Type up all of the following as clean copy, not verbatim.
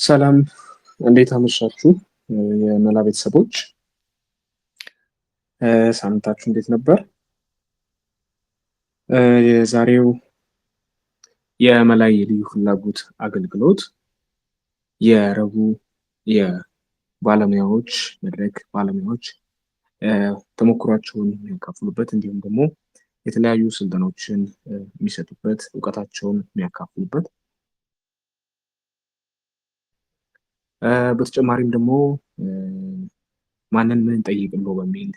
ሰላም እንዴት አመሻችሁ? የመላ ቤተሰቦች ሳምንታችሁ እንዴት ነበር? የዛሬው የመላ የልዩ ፍላጎት አገልግሎት የረቡዕ የባለሙያዎች መድረክ ባለሙያዎች ተሞክሯቸውን የሚያካፍሉበት እንዲሁም ደግሞ የተለያዩ ስልጠናዎችን የሚሰጡበት እውቀታቸውን የሚያካፍሉበት በተጨማሪም ደግሞ ማንን ምን ጠይቅሎ በሚል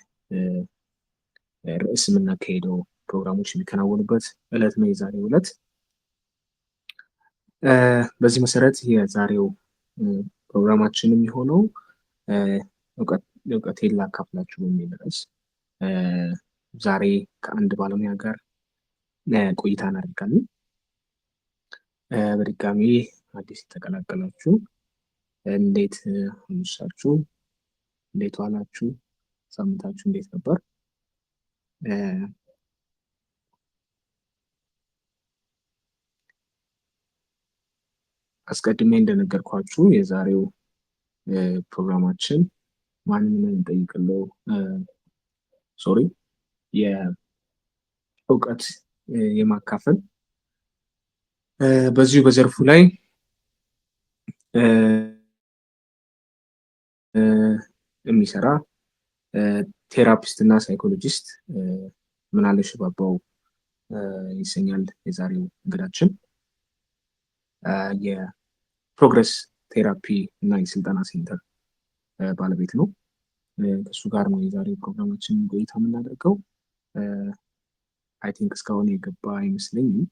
ርዕስ የምናካሄደው ፕሮግራሞች የሚከናወኑበት ዕለት ነው የዛሬው ዕለት። በዚህ መሰረት የዛሬው ፕሮግራማችን የሚሆነው እውቀቴን ላካፍላችሁ በሚል ርዕስ ዛሬ ከአንድ ባለሙያ ጋር ቆይታ እናደርጋለን። በድጋሚ አዲስ የተቀላቀላችሁ እንዴት አመሻችሁ? እንዴት ዋላችሁ? ሳምንታችሁ እንዴት ነበር? አስቀድሜ እንደነገርኳችሁ የዛሬው ፕሮግራማችን ማንን ምን እንጠይቅለው የእውቀት የማካፈል በዚሁ በዘርፉ ላይ የሚሰራ ቴራፒስት እና ሳይኮሎጂስት ምናለሽ ባባው ይሰኛል የዛሬው እንግዳችን። የፕሮግረስ ቴራፒ እና የስልጠና ሴንተር ባለቤት ነው። ከእሱ ጋር ነው የዛሬው ፕሮግራማችን ቆይታ የምናደርገው። አይ ቲንክ እስካሁን የገባ አይመስለኝም።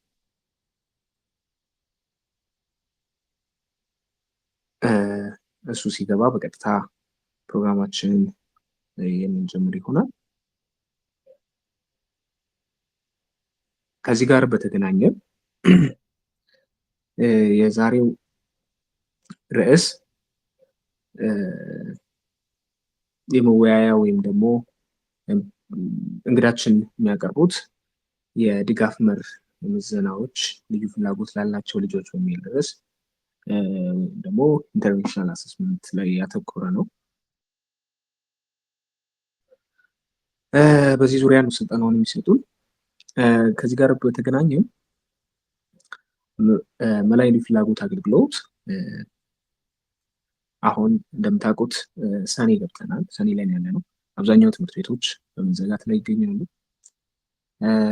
እሱ ሲገባ በቀጥታ ፕሮግራማችንን የምንጀምር ይሆናል። ከዚህ ጋር በተገናኘ የዛሬው ርዕስ የመወያያ ወይም ደግሞ እንግዳችን የሚያቀርቡት የድጋፍ መር ምዘናዎች ልዩ ፍላጎት ላላቸው ልጆች በሚል ርዕስ ደግሞ ኢንተርቬንሽናል አሰስመንት ላይ ያተኮረ ነው። በዚህ ዙሪያ ነው ስልጠናውን የሚሰጡን። ከዚህ ጋር በተገናኘ መላ የልዩ ፍላጎት አገልግሎት አሁን እንደምታውቁት ሰኔ ገብተናል። ሰኔ ላይ ያለ ነው። አብዛኛው ትምህርት ቤቶች በመዘጋት ላይ ይገኛሉ።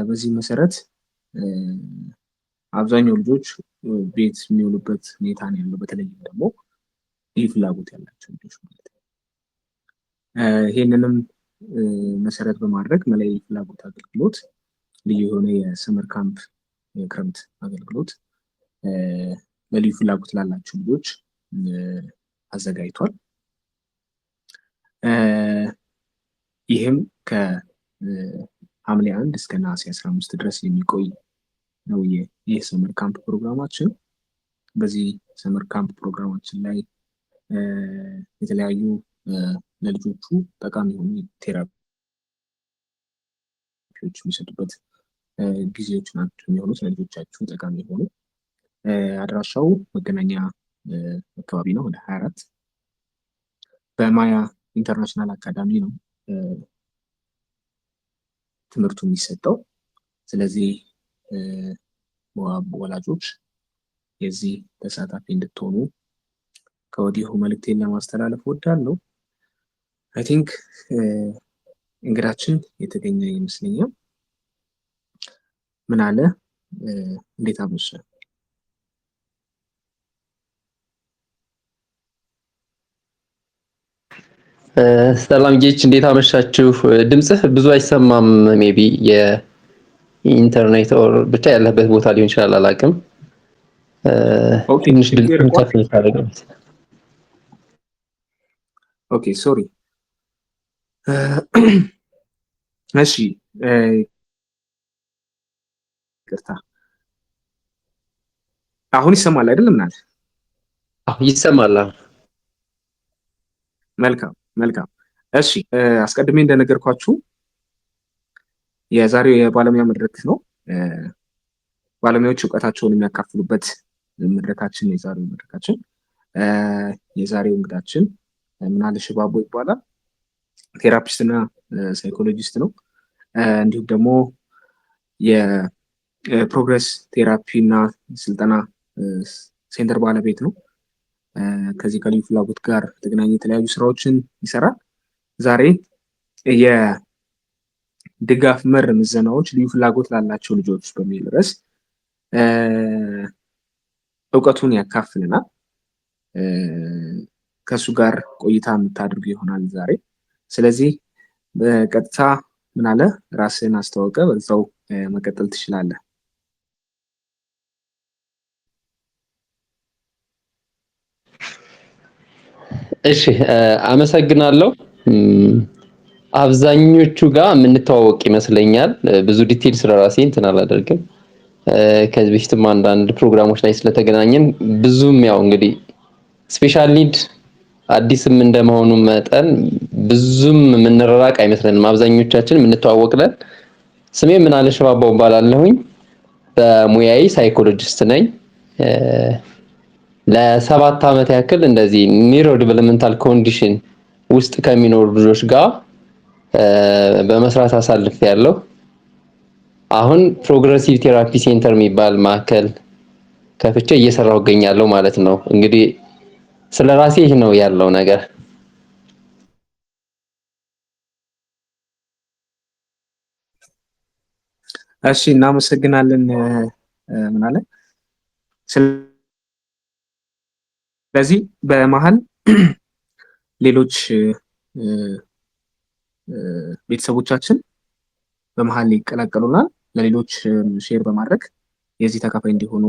በዚህ መሰረት አብዛኛው ልጆች ቤት የሚውሉበት ሁኔታ ነው ያለው። በተለይም ደግሞ ልዩ ፍላጎት ያላቸው ልጆች ማለት ነው። ይህንንም መሰረት በማድረግ መላ የልዩ ፍላጎት አገልግሎት ልዩ የሆነ የሰመር ካምፕ የክረምት አገልግሎት ለልዩ ፍላጎት ላላቸው ልጆች አዘጋጅቷል። ይህም ከሐምሌ 1 እስከ ነሐሴ 15 ድረስ የሚቆይ ነው ይህ ሰመር ካምፕ ፕሮግራማችን። በዚህ ሰመር ካምፕ ፕሮግራማችን ላይ የተለያዩ ለልጆቹ ጠቃሚ የሆኑ ቴራፒዎች የሚሰጡበት ጊዜዎች ናቸው የሚሆኑት። ለልጆቻችሁ ጠቃሚ የሆኑ አድራሻው መገናኛ አካባቢ ነው። ወደ 24 በማያ ኢንተርናሽናል አካዳሚ ነው ትምህርቱ የሚሰጠው። ስለዚህ ወላጆች የዚህ ተሳታፊ እንድትሆኑ ከወዲሁ መልእክቴን ለማስተላለፍ ወዳለሁ። አይ ቲንክ እንግዳችን የተገኘ ይመስለኛል። ምን አለ? እንዴት አመሸ? ሰላም ጌች፣ እንዴት አመሻችሁ? ድምጽህ ብዙ አይሰማም። ሜቢ የኢንተርኔት ኦር ብቻ ያለበት ቦታ ሊሆን ይችላል፣ አላውቅም። ትንሽ ድምጽህን ከፍ ታደርገው። ኦኬ ሶሪ። እሺ ይቅርታ። አሁን ይሰማል አይደለም? እናት ይሰማል። መልካም። እሺ አስቀድሜ እንደነገርኳችሁ የዛሬው የባለሙያ መድረክ ነው። ባለሙያዎች እውቀታቸውን የሚያካፍሉበት መድረካችን የዛሬው መድረካችን የዛሬው እንግዳችን ምናለ ሽባቦ ይባላል። ቴራፒስት እና ሳይኮሎጂስት ነው። እንዲሁም ደግሞ የፕሮግረስ ቴራፒ እና ስልጠና ሴንተር ባለቤት ነው። ከዚህ ከልዩ ፍላጎት ጋር የተገናኘ የተለያዩ ስራዎችን ይሰራል። ዛሬ የድጋፍ መር ምዘናዎች ልዩ ፍላጎት ላላቸው ልጆች በሚል ርዕስ እውቀቱን ያካፍልናል። ከሱ ጋር ቆይታ የምታደርጉ ይሆናል ዛሬ። ስለዚህ በቀጥታ ምናለ ራስህን አስተዋውቀ በዛው መቀጠል ትችላለህ። እሺ አመሰግናለሁ። አብዛኞቹ ጋር የምንተዋወቅ ይመስለኛል። ብዙ ዲቴል ስለራሴ እንትን አላደርግም። ከዚህ በፊትም አንዳንድ ፕሮግራሞች ላይ ስለተገናኘን ብዙም ያው እንግዲህ ስፔሻል ኒድ አዲስም እንደመሆኑ መጠን ብዙም የምንራራቅ አይመስለንም። አብዛኞቻችን የምንተዋወቅለን። ስሜ ምናለ ሽባባው እባላለሁኝ። በሙያዬ ሳይኮሎጂስት ነኝ። ለ7 ዓመት ያክል እንደዚህ ኒውሮ ዲቨሎፕመንታል ኮንዲሽን ውስጥ ከሚኖሩ ልጆች ጋር በመስራት አሳልፌያለሁ። አሁን ፕሮግረሲቭ ቴራፒ ሴንተር የሚባል ማዕከል ከፍቼ እየሰራሁ እገኛለሁ ማለት ነው። እንግዲህ ስለራሴ ይህ ነው ያለው ነገር። እሺ እናመሰግናለን ምናለ። ስለዚህ በመሀል ሌሎች ቤተሰቦቻችን በመሀል ይቀላቀሉናል። ለሌሎች ሼር በማድረግ የዚህ ተካፋይ እንዲሆኑ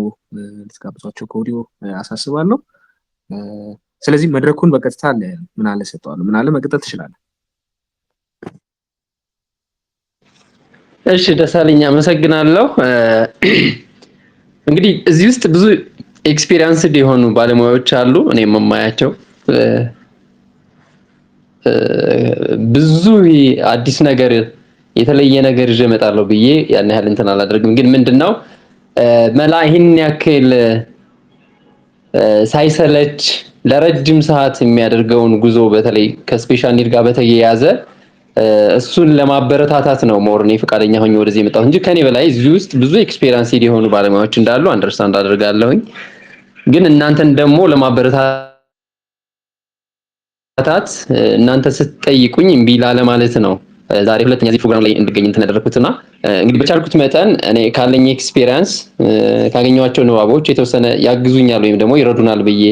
ልትጋብዟቸው ከወዲሁ አሳስባለሁ። ስለዚህ መድረኩን በቀጥታ ለምናለ ሰጠዋለሁ። ምናለ መቀጠል ትችላለህ። እሺ ደሳለኝ አመሰግናለሁ። እንግዲህ እዚህ ውስጥ ብዙ ኤክስፒሪየንስድ የሆኑ ባለሙያዎች አሉ። እኔ የማያቸው ብዙ አዲስ ነገር የተለየ ነገር ይዤ እመጣለሁ ብዬ ያን ያህል እንትን አላደርግም። ግን ምንድነው መላ ይህን ያክል ሳይሰለች ለረጅም ሰዓት የሚያደርገውን ጉዞ በተለይ ከስፔሻል ኒድ ጋር በተያያዘ እሱን ለማበረታታት ነው ሞር እኔ ፈቃደኛ ሆኜ ወደዚህ የመጣሁት እንጂ ከኔ በላይ እዚህ ውስጥ ብዙ ኤክስፒሪየንስ የሆኑ ባለሙያዎች እንዳሉ አንደርስታንድ አደርጋለሁኝ። ግን እናንተን ደግሞ ለማበረታታት እናንተ ስትጠይቁኝ እምቢ ላለማለት ነው ዛሬ ሁለተኛ እዚህ ፕሮግራም ላይ እንድገኝ እንትን ያደረኩትና እንግዲህ በቻልኩት መጠን እኔ ካለኝ ኤክስፒሪየንስ ካገኘኋቸው ንባቦች የተወሰነ ያግዙኛል ወይም ደግሞ ይረዱናል ብዬ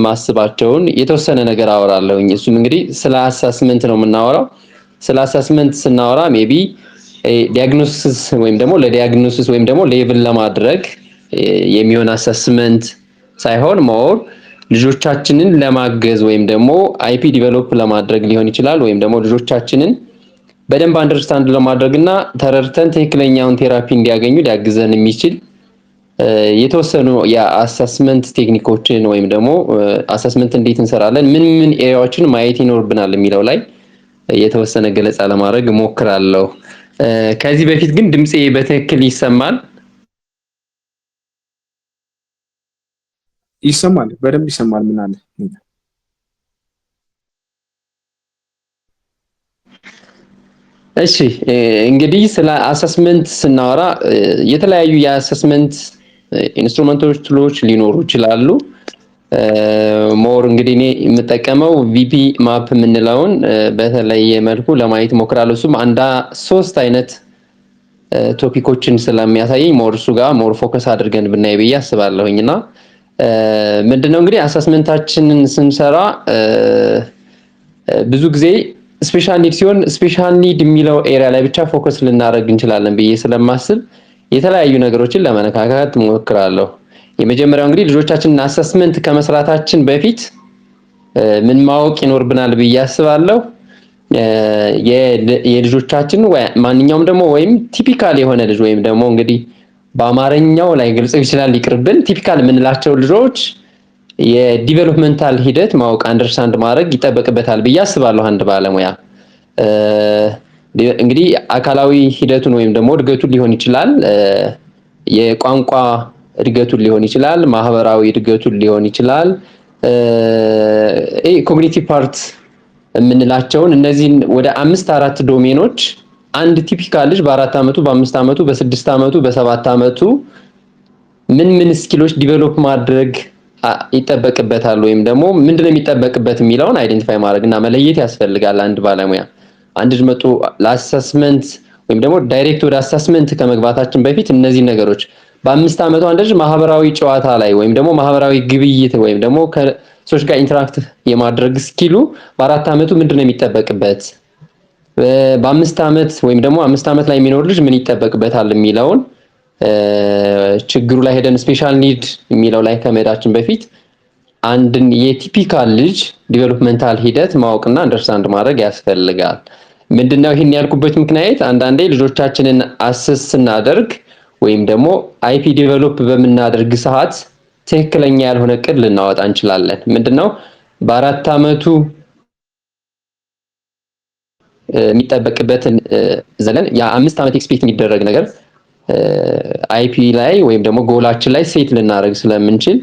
ማስባቸውን የተወሰነ ነገር አወራለሁኝ። እሱም እንግዲህ ስለ አሰስመንት ነው የምናወራው። ስለ አሰስመንት ስናወራ ሜቢ ዲያግኖሲስ ወይም ደግሞ ለዲያግኖሲስ ወይም ደግሞ ሌብል ለማድረግ የሚሆን አሰስመንት ሳይሆን ሞር ልጆቻችንን ለማገዝ ወይም ደግሞ አይፒ ዲቨሎፕ ለማድረግ ሊሆን ይችላል። ወይም ደግሞ ልጆቻችንን በደንብ አንደርስታንድ ለማድረግና ተረድተን ትክክለኛውን ቴራፒ እንዲያገኙ ሊያግዘን የሚችል የተወሰኑ የአሰስመንት ቴክኒኮችን ወይም ደግሞ አሰስመንት እንዴት እንሰራለን፣ ምን ምን ኤሪያዎችን ማየት ይኖርብናል የሚለው ላይ የተወሰነ ገለጻ ለማድረግ እሞክራለሁ። ከዚህ በፊት ግን ድምጼ በትክክል ይሰማል? ይሰማል፣ በደንብ ይሰማል። ምን አለ እሺ እንግዲህ ስለ አሰስመንት ስናወራ የተለያዩ የአሰስመንት ኢንስትሩመንቶች ቱሎች ሊኖሩ ይችላሉ። ሞር እንግዲህ እኔ የምጠቀመው ቪፒ ማፕ የምንለውን በተለየ መልኩ ለማየት ሞክራለሁ። እሱም 3 አይነት ቶፒኮችን ስለሚያሳየኝ ሞር እሱ ጋር ሞር ፎከስ አድርገን ብናይ ብዬ አስባለሁኝና ምንድነው እንግዲህ አሰስመንታችንን ስንሰራ ብዙ ጊዜ ስፔሻል ኒድ ሲሆን ስፔሻል ኒድ የሚለው ኤሪያ ላይ ብቻ ፎከስ ልናደርግ እንችላለን ብዬ ስለማስብ የተለያዩ ነገሮችን ለመነካካት ሞክራለሁ። የመጀመሪያው እንግዲህ ልጆቻችንን አሰስመንት ከመስራታችን በፊት ምን ማወቅ ይኖርብናል ብዬ አስባለሁ። የልጆቻችን ማንኛውም ደግሞ ወይም ቲፒካል የሆነ ልጅ ወይም ደግሞ እንግዲህ በአማርኛው ላይ ግልጽ ይችላል ይቅርብን፣ ቲፒካል የምንላቸው ልጆች የዲቨሎፕመንታል ሂደት ማወቅ አንደርስታንድ ማድረግ ይጠበቅበታል ብዬ አስባለሁ። አንድ ባለሙያ እንግዲህ አካላዊ ሂደቱን ወይም ደግሞ እድገቱን ሊሆን ይችላል፣ የቋንቋ እድገቱን ሊሆን ይችላል፣ ማህበራዊ እድገቱን ሊሆን ይችላል፣ ኮግኒቲቭ ፓርት የምንላቸውን እነዚህን ወደ 5-4 ዶሜኖች አንድ ቲፒካል ልጅ በ4 ዓመቱ በ5 ዓመቱ በ6 ዓመቱ በ7 ዓመቱ ምን ስኪሎች ዲቨሎፕ ማድረግ ይጠበቅበታል ወይም ደግሞ ምንድነው የሚጠበቅበት የሚለውን አይደንቲፋይ ማድረግና መለየት ያስፈልጋል። አንድ ባለሙያ አንድ ልጅ መጥቶ ለአሰስመንት ወይም ደግሞ ዳይሬክት ወደ አሰስመንት ከመግባታችን በፊት እነዚህ ነገሮች በ5 ዓመቱ አንድ ልጅ ማህበራዊ ጨዋታ ላይ ወይም ደግሞ ማህበራዊ ግብይት ወይም ደግሞ ከሰዎች ጋር ኢንተራክት የማድረግ ስኪሉ በ4 ዓመቱ ምንድነው የሚጠበቅበት፣ በ5 ዓመት ወይም ደግሞ 5 ዓመት ላይ የሚኖር ልጅ ምን ይጠበቅበታል የሚለውን ችግሩ ላይ ሄደን ስፔሻል ኒድ የሚለው ላይ ከመሄዳችን በፊት አንድን የቲፒካል ልጅ ዲቨሎፕመንታል ሂደት ማወቅና አንደርስታንድ ማድረግ ያስፈልጋል። ምንድነው ይሄን ያልኩበት ምክንያት አንዳንዴ ልጆቻችንን አሰስ ስናደርግ ወይም ደግሞ አይፒ ዲቨሎፕ በምናደርግ ሰዓት ትክክለኛ ያልሆነ እቅድ ልናወጣ እንችላለን። ምንድነው በ4 ዓመቱ የሚጠበቅበትን ዘለን የ5 ዓመት ኤክስፔክት የሚደረግ ነገር አይፒ ላይ ወይም ደግሞ ጎላችን ላይ ሴት ልናደርግ ስለምንችል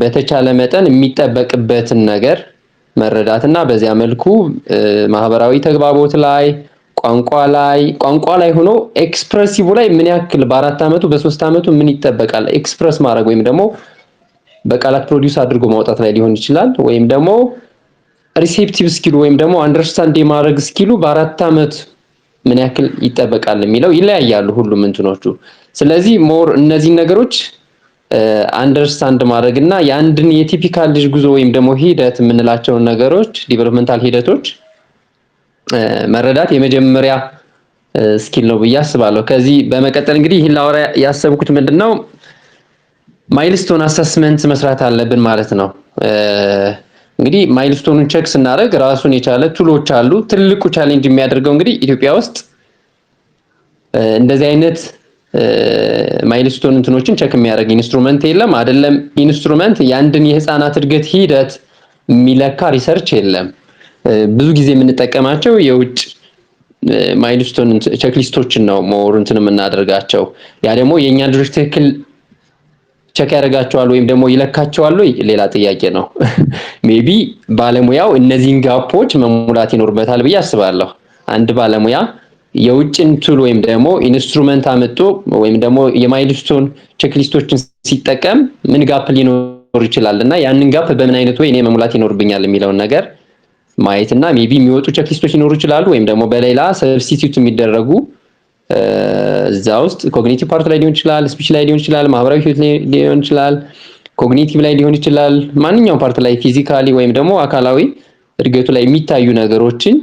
በተቻለ መጠን የሚጠበቅበትን ነገር መረዳትና በዚያ መልኩ ማህበራዊ ተግባቦት ላይ ቋንቋ ላይ ሆኖ ኤክስፕሬሲቭ ላይ ምን ያክል በ4 ዓመቱ በ3 ዓመቱ ምን ይጠበቃል ኤክስፕረስ ማድረግ ወይም ደግሞ በቃላት ፕሮዲዩስ አድርጎ ማውጣት ላይ ሊሆን ይችላል። ወይም ደግሞ ሪሴፕቲቭ ስኪሉ ወይም ደግሞ አንደርስታንድ የማድረግ ስኪሉ በ4 ዓመት ምን ያክል ይጠበቃል የሚለው ይለያያሉ ሁሉም እንትኖቹ። ስለዚህ ሞር እነዚህ ነገሮች አንደርስታንድ ማድረግና የአንድን የቲፒካል ልጅ ጉዞ ወይም ደግሞ ሂደት የምንላቸውን ነገሮች ዲቨሎፕመንታል ሂደቶች መረዳት የመጀመሪያ ስኪል ነው ብዬ አስባለሁ። ከዚህ በመቀጠል እንግዲህ ይህን ላወራ ያሰብኩት ምንድነው ማይልስቶን አሰስመንት መስራት አለብን ማለት ነው። እንግዲህ ማይልስቶኑን ቼክ ስናደርግ ራሱን የቻለ ቱሎች አሉ። ትልቁ ቻሌንጅ የሚያደርገው እንግዲህ ኢትዮጵያ ውስጥ እንደዚህ አይነት ማይልስቶን እንትኖችን ቼክ የሚያደርግ ኢንስትሩመንት የለም። አይደለም ኢንስትሩመንት የአንድን የህፃናት እድገት ሂደት የሚለካ ሪሰርች የለም። ብዙ ጊዜ የምንጠቀማቸው የውጭ ማይልስቶን ቼክሊስቶችን ነው ሞር እንትን የምናደርጋቸው። ያ ደግሞ የኛ ልጆች ትክክል ቼክ ያደርጋቸዋል ወይም ደግሞ ይለካቸዋል ወይ ሌላ ጥያቄ ነው። ሜቢ ባለሙያው እነዚህን ጋፖች መሙላት ይኖርበታል ብዬ አስባለሁ። አንድ ባለሙያ የውጭን ቱል ወይም ደግሞ ኢንስትሩመንት አመጡ ወይም ደግሞ የማይልስቶን ቼክሊስቶችን ሲጠቀም ምን ጋፕ ሊኖር ይችላልና ያንን ጋፕ በምን አይነት ወይ እኔ መሙላት ይኖርብኛል የሚለውን ነገር ማየትና ሜቢ የሚወጡ ቼክሊስቶች ሊኖሩ ይችላሉ ወይም ደግሞ በሌላ ሰብስቲቲዩት የሚደረጉ እዛ ውስጥ ኮግኒቲቭ ፓርት ላይ ሊሆን ይችላል፣ ስፒች ላይ ሊሆን ይችላል፣ ማህበራዊ ህይወት ላይ ሊሆን ይችላል፣ ኮግኒቲቭ ላይ ሊሆን ይችላል፣ ማንኛውም ፓርት ላይ ፊዚካሊ ወይም ደግሞ አካላዊ እድገቱ ላይ የሚታዩ ነገሮችን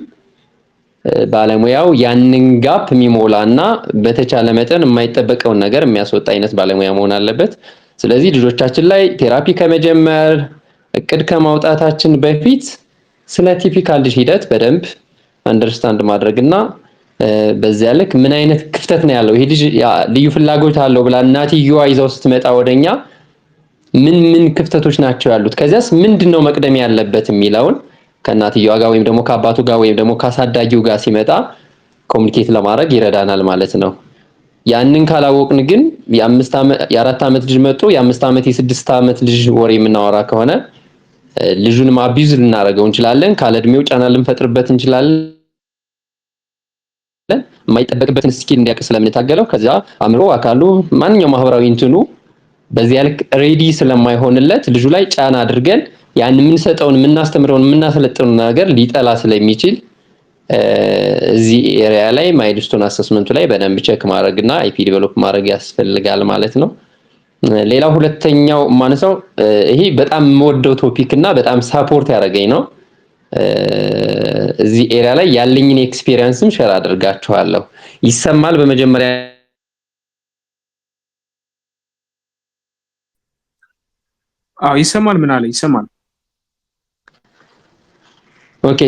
ባለሙያው ያንን ጋፕ የሚሞላና በተቻለ መጠን የማይጠበቀውን ነገር የሚያስወጣ አይነት ባለሙያ መሆን አለበት። ስለዚህ ልጆቻችን ላይ ቴራፒ ከመጀመር እቅድ ከማውጣታችን በፊት ስለ ቲፒካል ልጅ ሂደት በደንብ አንደርስታንድ ማድረግና በዚያ ልክ ምን አይነት ክፍተት ነው ያለው ይሄ ልጅ ልዩ ፍላጎት አለው ብላ እናትየዋ ይዘው ስትመጣ ወደኛ ምን ክፍተቶች ናቸው ያሉት፣ ከዚያስ ምንድነው መቅደም ያለበት የሚለውን ከእናትየዋ ጋር ወይም ደግሞ ከአባቱ ጋር ወይም ደግሞ ካሳዳጊው ጋር ሲመጣ ኮሙኒኬት ለማድረግ ይረዳናል ማለት ነው። ያንን ካላወቅን ግን የ4 ዓመት ልጅ መጥቶ የ5 ዓመት የ6 ዓመት ልጅ ወሬ የምናወራ ከሆነ ልጁንም አቢዩዝ ልናደርገው እንችላለን፣ ካለ እድሜው ጫና ልንፈጥርበት እንችላለን። የማይጠበቅበትን ስኪል እንዲያውቅ ስለምንታገለው ከዛ አእምሮ አካሉ ማንኛውም ማህበራዊ እንትኑ በዚያ ልክ ሬዲ ስለማይሆንለት ልጁ ላይ ጫና አድርገን ያን የምንሰጠውን የምናስተምረውን የምናሰለጥነውን ነገር ሊጠላ ስለሚችል እዚህ ኤሪያ ላይ ማይልስቶን አሰስመንቱ ላይ በደንብ ቼክ ማድረግና አይፒ ዲቨሎፕ ማድረግ ያስፈልጋል ማለት ነው። ሌላው ሁለተኛው ማነሳው ይሄ በጣም የምወደው ቶፒክ እና በጣም ሳፖርት ያደረገኝ ነው። እዚህ ኤሪያ ላይ ያለኝን ኤክስፒሪየንስም ሼር አድርጋችኋለሁ። ይሰማል? በመጀመሪያ ይሰማል። ምን አለ? ይሰማል። ኦኬ።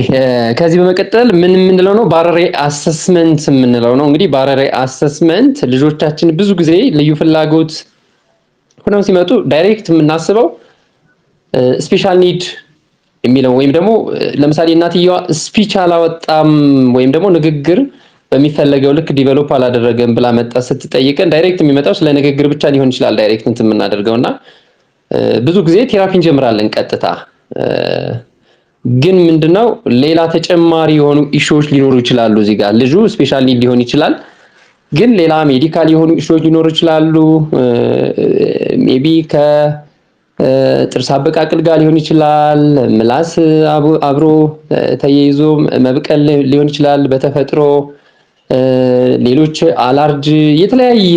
ከዚህ በመቀጠል ምን የምንለው ነው ባረሬ አሰስመንት የምንለው ነው። እንግዲህ ባረሬ አሰስመንት ልጆቻችን ብዙ ጊዜ ልዩ ፍላጎት ሆነው ሲመጡ ዳይሬክት የምናስበው ስፔሻል ኒድ የሚለው ወይም ደግሞ ለምሳሌ እናትየዋ ስፒች አላወጣም ወይም ደግሞ ንግግር በሚፈለገው ልክ ዲቨሎፕ አላደረገም ብላ መጣ ስትጠይቀን ዳይሬክት የሚመጣው ስለ ንግግር ብቻ ሊሆን ይችላል ዳይሬክት እንትን የምናደርገውና ብዙ ጊዜ ቴራፒ እንጀምራለን ቀጥታ ግን ምንድነው ሌላ ተጨማሪ የሆኑ ኢሹዎች ሊኖሩ ይችላሉ እዚህ ጋር ልጁ ስፔሻል ኒድ ሊሆን ይችላል ግን ሌላ ሜዲካል የሆኑ ኢሹዎች ሊኖሩ ይችላሉ ሜቢ ከጥርስ አበቃቀል ጋር ሊሆን ይችላል ምላስ አብሮ ተያይዞ መብቀል ሊሆን ይችላል በተፈጥሮ ሌሎች አላርጂ የተለያየ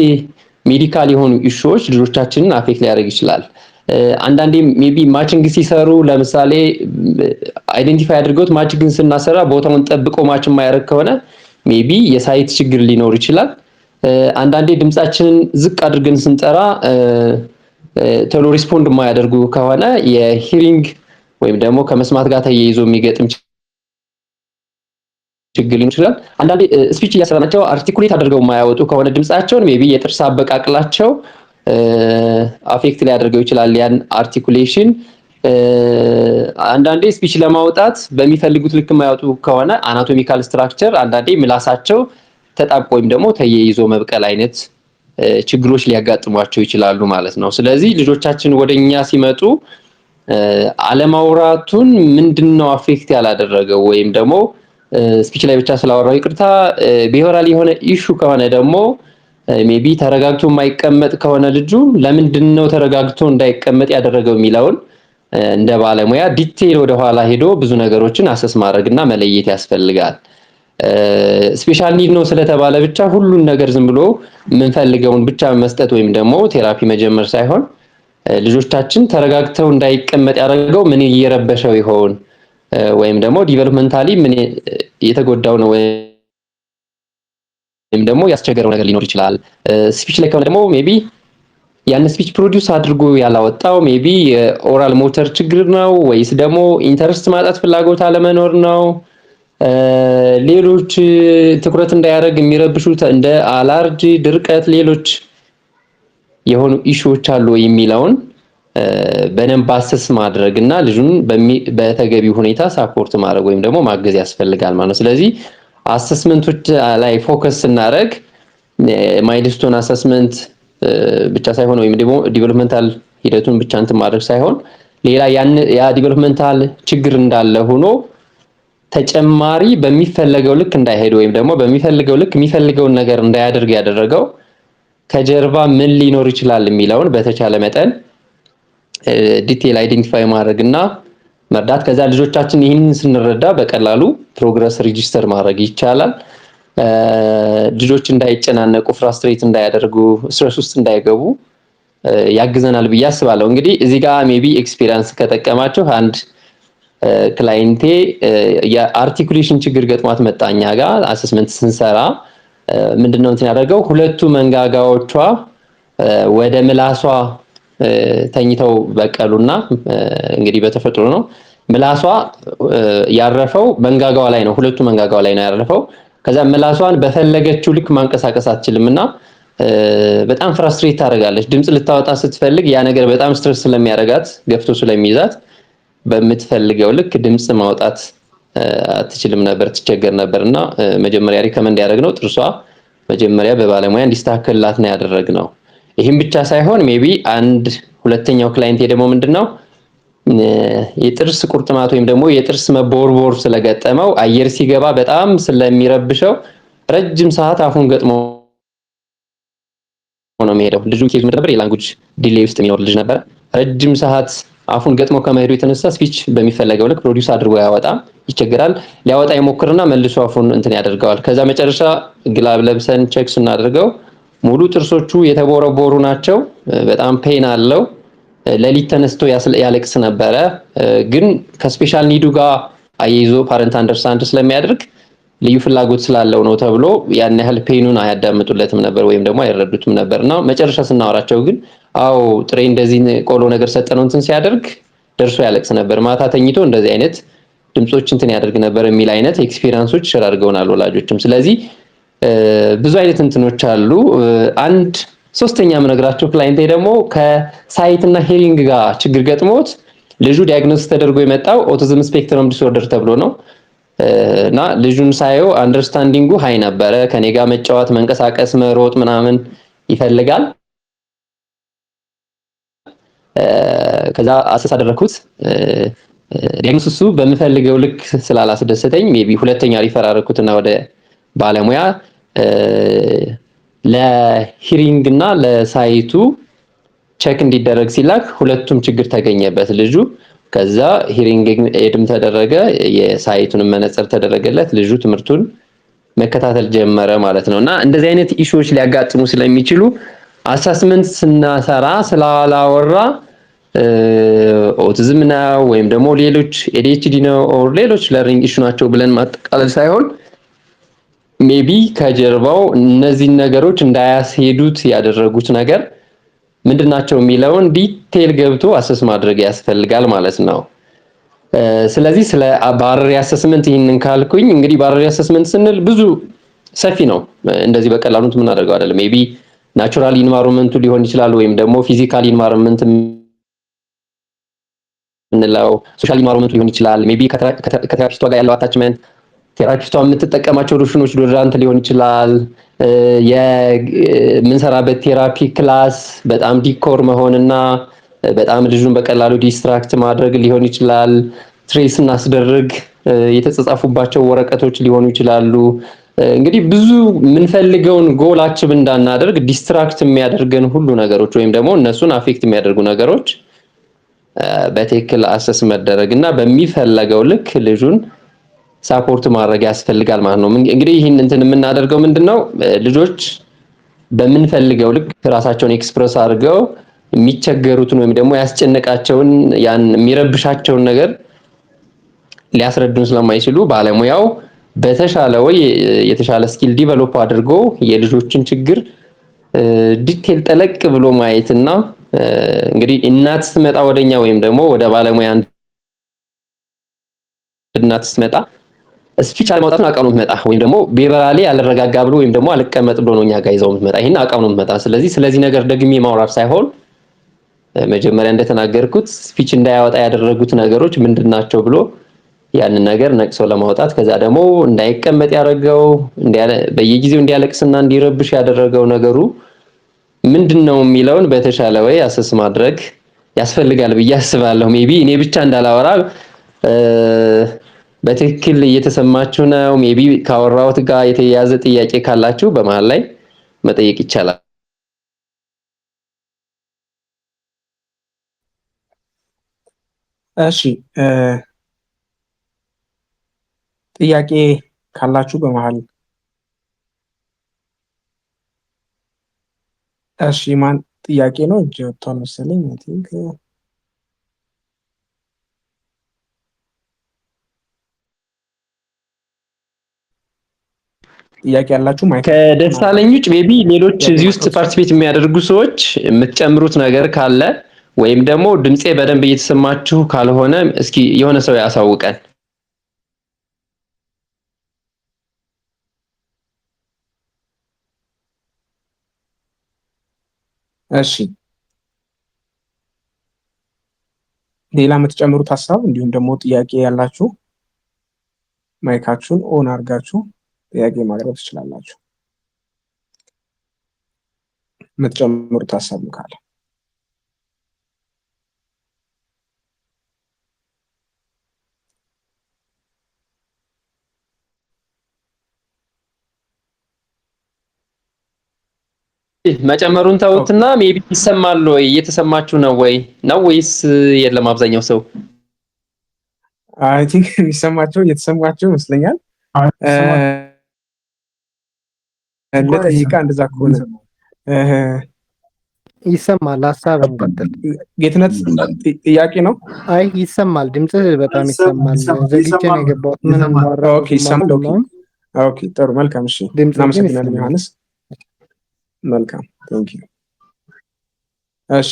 ሜዲካል የሆኑ ኢሹዎች ልጆቻችንን አፌክት ሊያደርግ ይችላል አንዳንዴ ሜቢ ማቺንግ ሲሰሩ ለምሳሌ አይደንቲፋይ አድርገውት ማቺንግን ስናሰራ ቦታውን ጠብቆ ማች የማያደርግ ከሆነ ሜቢ የሳይት ችግር ሊኖር ይችላል አንዳንዴ ድምጻችንን ዝቅ አድርገን ስንጠራ ቶሎ ሪስፖንድ የማያደርጉ ከሆነ የሂሪንግ ወይም ደግሞ ከመስማት ጋር ተያይዞ የሚገጥም ችግር ሊኖር ይችላል አንዳንዴ ስፒች እያሰራናቸው አርቲኩሌት አድርገው የማያወጡ ከሆነ ድምጻቸውን ሜቢ የጥርስ አበቃቅላቸው አፌክት ሊያደርገው ይችላል ያን አርቲኩሌሽን አንዳንዴ ስፒች ለማውጣት በሚፈልጉት ልክ የማያወጡ ከሆነ አናቶሚካል ስትራክቸር አንዳንዴ ምላሳቸው ተጣብቆ ወይም ደግሞ ተያይዞ መብቀል አይነት ችግሮች ሊያጋጥሟቸው ይችላሉ ማለት ነው ስለዚህ ልጆቻችን ወደኛ ሲመጡ አለማውራቱን ምንድነው አፌክት ያላደረገው ወይም ደግሞ ስፒች ላይ ብቻ ስላወራው ይቅርታ ቢሄራል የሆነ ኢሹ ከሆነ ደግሞ ሜቢ ተረጋግቶ የማይቀመጥ ከሆነ ልጁ ለምንድነው ተረጋግቶ እንዳይቀመጥ ያደረገው የሚለውን እንደ ባለሙያ ዲቴይል ወደ ኋላ ሄዶ ብዙ ነገሮችን አሰስ ማድረግና መለየት ያስፈልጋል ስፔሻል ኒድ ነው ስለተባለ ብቻ ሁሉን ነገር ዝም ብሎ የምንፈልገውን ብቻ መስጠት ወይም ደግሞ ቴራፒ መጀመር ሳይሆን ልጆቻችን ተረጋግተው እንዳይቀመጥ ያደረገው ምን እየረበሸው ይሆን ወይም ደግሞ ዲቨሎፕመንታሊ ምን የተጎዳው ነው ወይም ደግሞ ያስቸገረው ነገር ሊኖር ይችላል ስፒች ላይ ከሆነ ደግሞ ሜቢ ያን ስፒች ፕሮዲዩስ አድርጎ ያላወጣው ሜቢ ኦራል ሞተር ችግር ነው ወይስ ደግሞ ኢንተረስት ማጣት ፍላጎት አለመኖር ነው ሌሎች ትኩረት እንዳያደርግ የሚረብሹት እንደ አላርጂ ድርቀት ሌሎች የሆኑ ኢሹዎች አሉ የሚለውን በደንብ አሰስ ማድረግና ልጁን በተገቢው ሁኔታ ሳፖርት ማድረግ ወይም ደግሞ ማገዝ ያስፈልጋል ማለት ነው ስለዚህ አሰስመንቶች ላይ ፎከስ እናደርግ ማይልስቶን አሰስመንት ብቻ ሳይሆን ወይም ደግሞ ዲቨሎፕመንታል ሂደቱን ብቻ እንትን ማድረግ ሳይሆን ሌላ ያ ዲቨሎፕመንታል ችግር እንዳለ ሆኖ ተጨማሪ በሚፈልገው ልክ እንዳይሄድ ወይም ደግሞ በሚፈልገው ልክ የሚፈልገውን ነገር እንዳያደርግ ያደረገው ከጀርባ ምን ሊኖር ይችላል የሚለውን በተቻለ መጠን ዲቴል አይደንቲፋይ ማድረግና መርዳት ከዛ ልጆቻችን ይህንን ስንረዳ በቀላሉ ፕሮግረስ ሬጂስተር ማድረግ ይቻላል ልጆች እንዳይጨናነቁ ፍራስትሬት እንዳያደርጉ ስትረስ ውስጥ እንዳይገቡ ያግዘናል ብዬ አስባለሁ እንግዲህ እዚህ ጋር ሜቢ ኤክስፒሪየንስ ከጠቀማችሁ አንድ ክላይንቴ የአርቲኩሌሽን ችግር ገጥሟት መጣኛ ጋር አሰስመንት ስንሰራ ምንድነው እንትን ያደርገው ሁለቱ መንጋጋዎቿ ወደ ምላሷ ተኝተው በቀሉና እንግዲህ በተፈጥሮ ነው ምላሷ ያረፈው መንጋጋዋ ላይ ነው ሁለቱ መንጋጋዋ ላይ ነው ያረፈው ከዛ ምላሷን በፈለገችው ልክ ማንቀሳቀስ አትችልምና በጣም ፍራስትሬት ታደርጋለች ድምጽ ልታወጣ ስትፈልግ ያ ነገር በጣም ስትረስ ስለሚያደርጋት ገፍቶ ስለሚይዛት በምትፈልገው ልክ ድምጽ ማውጣት አትችልም ነበር ትቸገር ነበርና መጀመሪያ ሪከመንድ ያደረግነው ጥርሷ መጀመሪያ በባለሙያ እንዲስተካከልላት ነው ያደረግነው ይሄን ብቻ ሳይሆን ሜቢ አንድ ሁለተኛው ክላይንት ደግሞ ምንድነው የጥርስ ቁርጥማት ወይም ደግሞ የጥርስ መቦርቦር ስለገጠመው አየር ሲገባ በጣም ስለሚረብሸው ረጅም ሰዓት አፉን ገጥሞ ነው የሚሄደው ልጁ ኬዝ ነበር የላንጉጅ ዲሌይ ውስጥ የሚኖር ልጅ ነበር ረጅም ሰዓት አፉን ገጥሞ ከመሄዱ የተነሳ ስፒች በሚፈለገው ልክ ፕሮዲዩስ አድርጎ ያወጣ ይቸግራል ሊያወጣ ይሞክርና መልሶ አፉን እንትን ያደርጋል ከዛ መጨረሻ ግላብ ለብሰን ቼክ ስናደርገው ሙሉ ጥርሶቹ የተቦረቦሩ ናቸው በጣም ፔን አለው ለሊት ተነስቶ ያለቅስ ነበረ ግን ከስፔሻል ኒዱ ጋር አይዞ ፓረንት አንደርስታንድ ስለሚያደርግ ልዩ ፍላጎት ስላለው ነው ተብሎ ያን ያህል ፔኑን አያዳምጡለትም ነበር ወይም ደግሞ አይረዱትም ነበርና መጨረሻ ስናወራቸው ግን አው ጥሬ እንደዚህ ቆሎ ነገር ሰጠነው እንትን ሲያደርግ ደርሶ ያለቅስ ነበር ማታ ተኝቶ እንደዚህ አይነት ድምጾች እንትን ያደርግ ነበር የሚል አይነት ኤክስፒሪየንሶች ሸራርገውናል ወላጆችም ስለዚህ ብዙ አይነት እንትኖች አሉ አንድ ሶስተኛ ምነግራችሁ ክላይንቴ ደግሞ ከሳይት እና ሂሪንግ ጋር ችግር ገጥሞት ልጁ ዲያግኖስ ተደርጎ የመጣው ኦቲዝም ስፔክትረም ዲስኦርደር ተብሎ ነው እና ልጁን ሳየው አንደርስታንዲንጉ ሃይ ነበረ። ከኔ ጋር መጫወት፣ መንቀሳቀስ፣ መሮጥ ምናምን ይፈልጋል። ከዛ አሰስ አደረኩት። ዲያግኖሲሱ በምፈልገው ልክ ስላላስደሰተኝ ሜቢ ሁለተኛ ሪፈር አደረኩትና ወደ ባለሙያ ለሂሪንግ እና ለሳይቱ ቼክ እንዲደረግ ሲላክ ሁለቱም ችግር ተገኘበት ልጁ። ከዛ ሂሪንግ ኤድም ተደረገ፣ የሳይቱንም መነጽር ተደረገለት። ልጁ ትምህርቱን መከታተል ጀመረ ማለት ነው። እና እንደዚህ አይነት ኢሹዎች ሊያጋጥሙ ስለሚችሉ አሰስመንት ስናሰራ ስላላወራ ኦቲዝም ነው ወይም ደግሞ ሌሎች ኤዲኤችዲ ነው ኦር ሌሎች ለርኒንግ ኢሹ ናቸው ብለን ማጠቃለል ሳይሆን ሜቢ ከጀርባው እነዚህን ነገሮች እንዳያስሄዱት ያደረጉት ነገር ምንድናቸው የሚለውን ዲቴል ገብቶ አሰስ ማድረግ ያስፈልጋል ማለት ነው። ስለዚህ ስለ ባረሪ አሰስመንት ይህንን ካልኩኝ እንግዲህ ባረሪ አሰስመንት ስንል ብዙ ሰፊ ነው። እንደዚህ በቀላሉ የምናደርገው አይደለም። ሜቢ ናቹራል ኢንቫይሮንመንቱ ሊሆን ይችላል ወይም ደግሞ ፊዚካል ኢንቫይሮንመንት ምንለው ሶሻል ኢንቫይሮንመንቱ ሊሆን ይችላል። ሜቢ ከቴራፒስቷ ጋር ያለው አታችመንት፣ ቴራፒስቷ የምትጠቀማቸው ሎሽኖች፣ ዶድራንት ሊሆን ይችላል። የምንሰራበት ቴራፒ ክላስ በጣም ዲኮር መሆንና በጣም ልጁን በቀላሉ ዲስትራክት ማድረግ ሊሆን ይችላል። ትሬስ እናስደርግ የተጻጻፉባቸው ወረቀቶች ሊሆኑ ይችላሉ። እንግዲህ ብዙ የምንፈልገውን ጎል አቺቭ እንዳናደርግ ዲስትራክት የሚያደርገን ሁሉ ነገሮች ወይም ደግሞ እነሱን አፌክት የሚያደርጉ ነገሮች በትክክል አሰስ መደረግ እና በሚፈለገው ልክ ልጁን ሳፖርት ማድረግ ያስፈልጋል ማለት ነው። እንግዲህ ይህን እንትን የምናደርገው ምንድነው ልጆች በምንፈልገው ልክ ራሳቸውን ኤክስፕረስ አድርገው የሚቸገሩትን ወይም ደግሞ ያስጨነቃቸውን ያን የሚረብሻቸውን ነገር ሊያስረዱን ስለማይችሉ ባለሙያው በተሻለ ወይ የተሻለ ስኪል ዲቨሎፕ አድርጎ የልጆችን ችግር ዲቴል ጠለቅ ብሎ ማየትና እንግዲህ እናት ስትመጣ ወደኛ ወይም ደግሞ ወደ ባለሙያ እናት ስትመጣ ስፒች አለማውጣት ነው አቃው ነው የምትመጣ ወይም ደግሞ ቤበራሊ ያልረጋጋ ብሎ ወይም ደግሞ አልቀመጥ ብሎ ነው እኛ ጋር ይዘው የምትመጣ። ይሄን አቃው ነው የምትመጣ። ስለዚህ ነገር ደግሜ ማውራት ሳይሆን መጀመሪያ እንደተናገርኩት ስፒች እንዳያወጣ ያደረጉት ነገሮች ምንድናቸው ብሎ ያንን ነገር ነቅሶ ለማውጣት ከዛ ደግሞ እንዳይቀመጥ ያደረገው በየጊዜው እንዲያለቅስና እንዲረብሽ ያደረገው ነገሩ ምንድነው የሚለውን በተሻለ ወይ አሰስ ማድረግ ያስፈልጋል ብዬ አስባለሁ። ሜቢ እኔ ብቻ እንዳላወራ በትክክል እየተሰማችሁ ነው። ሜቢ ካወራሁት ጋር የተያያዘ ጥያቄ ካላችሁ በመሃል ላይ መጠየቅ ይቻላል። እሺ ጥያቄ ካላችሁ በመሃል እሺ ማን ጥያቄ ነው እጅ ወጥቷል መሰለኝ። አይ ቲንክ ጥያቄ ያላችሁ ማይክ ከደሳለኝ ውጭ ሜቢ ሌሎች እዚህ ውስጥ ፓርቲሲፔት የሚያደርጉ ሰዎች የምትጨምሩት ነገር ካለ ወይም ደግሞ ድምጼ በደንብ እየተሰማችሁ ካልሆነ እስኪ የሆነ ሰው ያሳውቀን። እሺ ሌላ የምትጨምሩት ሀሳብ እንዲሁም ደግሞ ጥያቄ ያላችሁ ማይካችሁን ኦን አድርጋችሁ ጥያቄ ማቅረብ ትችላላችሁ። የምትጨምሩት ሀሳብ ካለ መጨመሩን ተውትና ሜቢ ይሰማል ወይ እየተሰማችሁ ነው ወይስ የለም? አብዛኛው ሰው አይ ቲንክ የሚሰማቸው እየተሰማቸው ይመስለኛል። ለጠይቃ እንደዛ ከሆነ ይሰማል። ሀሳብ እንቀጥል። ጌትነት ጥያቄ ነው። አይ ይሰማል፣ ድምጽህ በጣም ይሰማል። ዘግቼ ነው የገባሁት። ምን እንደወራ ኦኬ ይሰማል። ኦኬ ጥሩ መልካም። እሺ እናመሰግናለን ዮሐንስ። መልካም ቴንክ ዩ። እሺ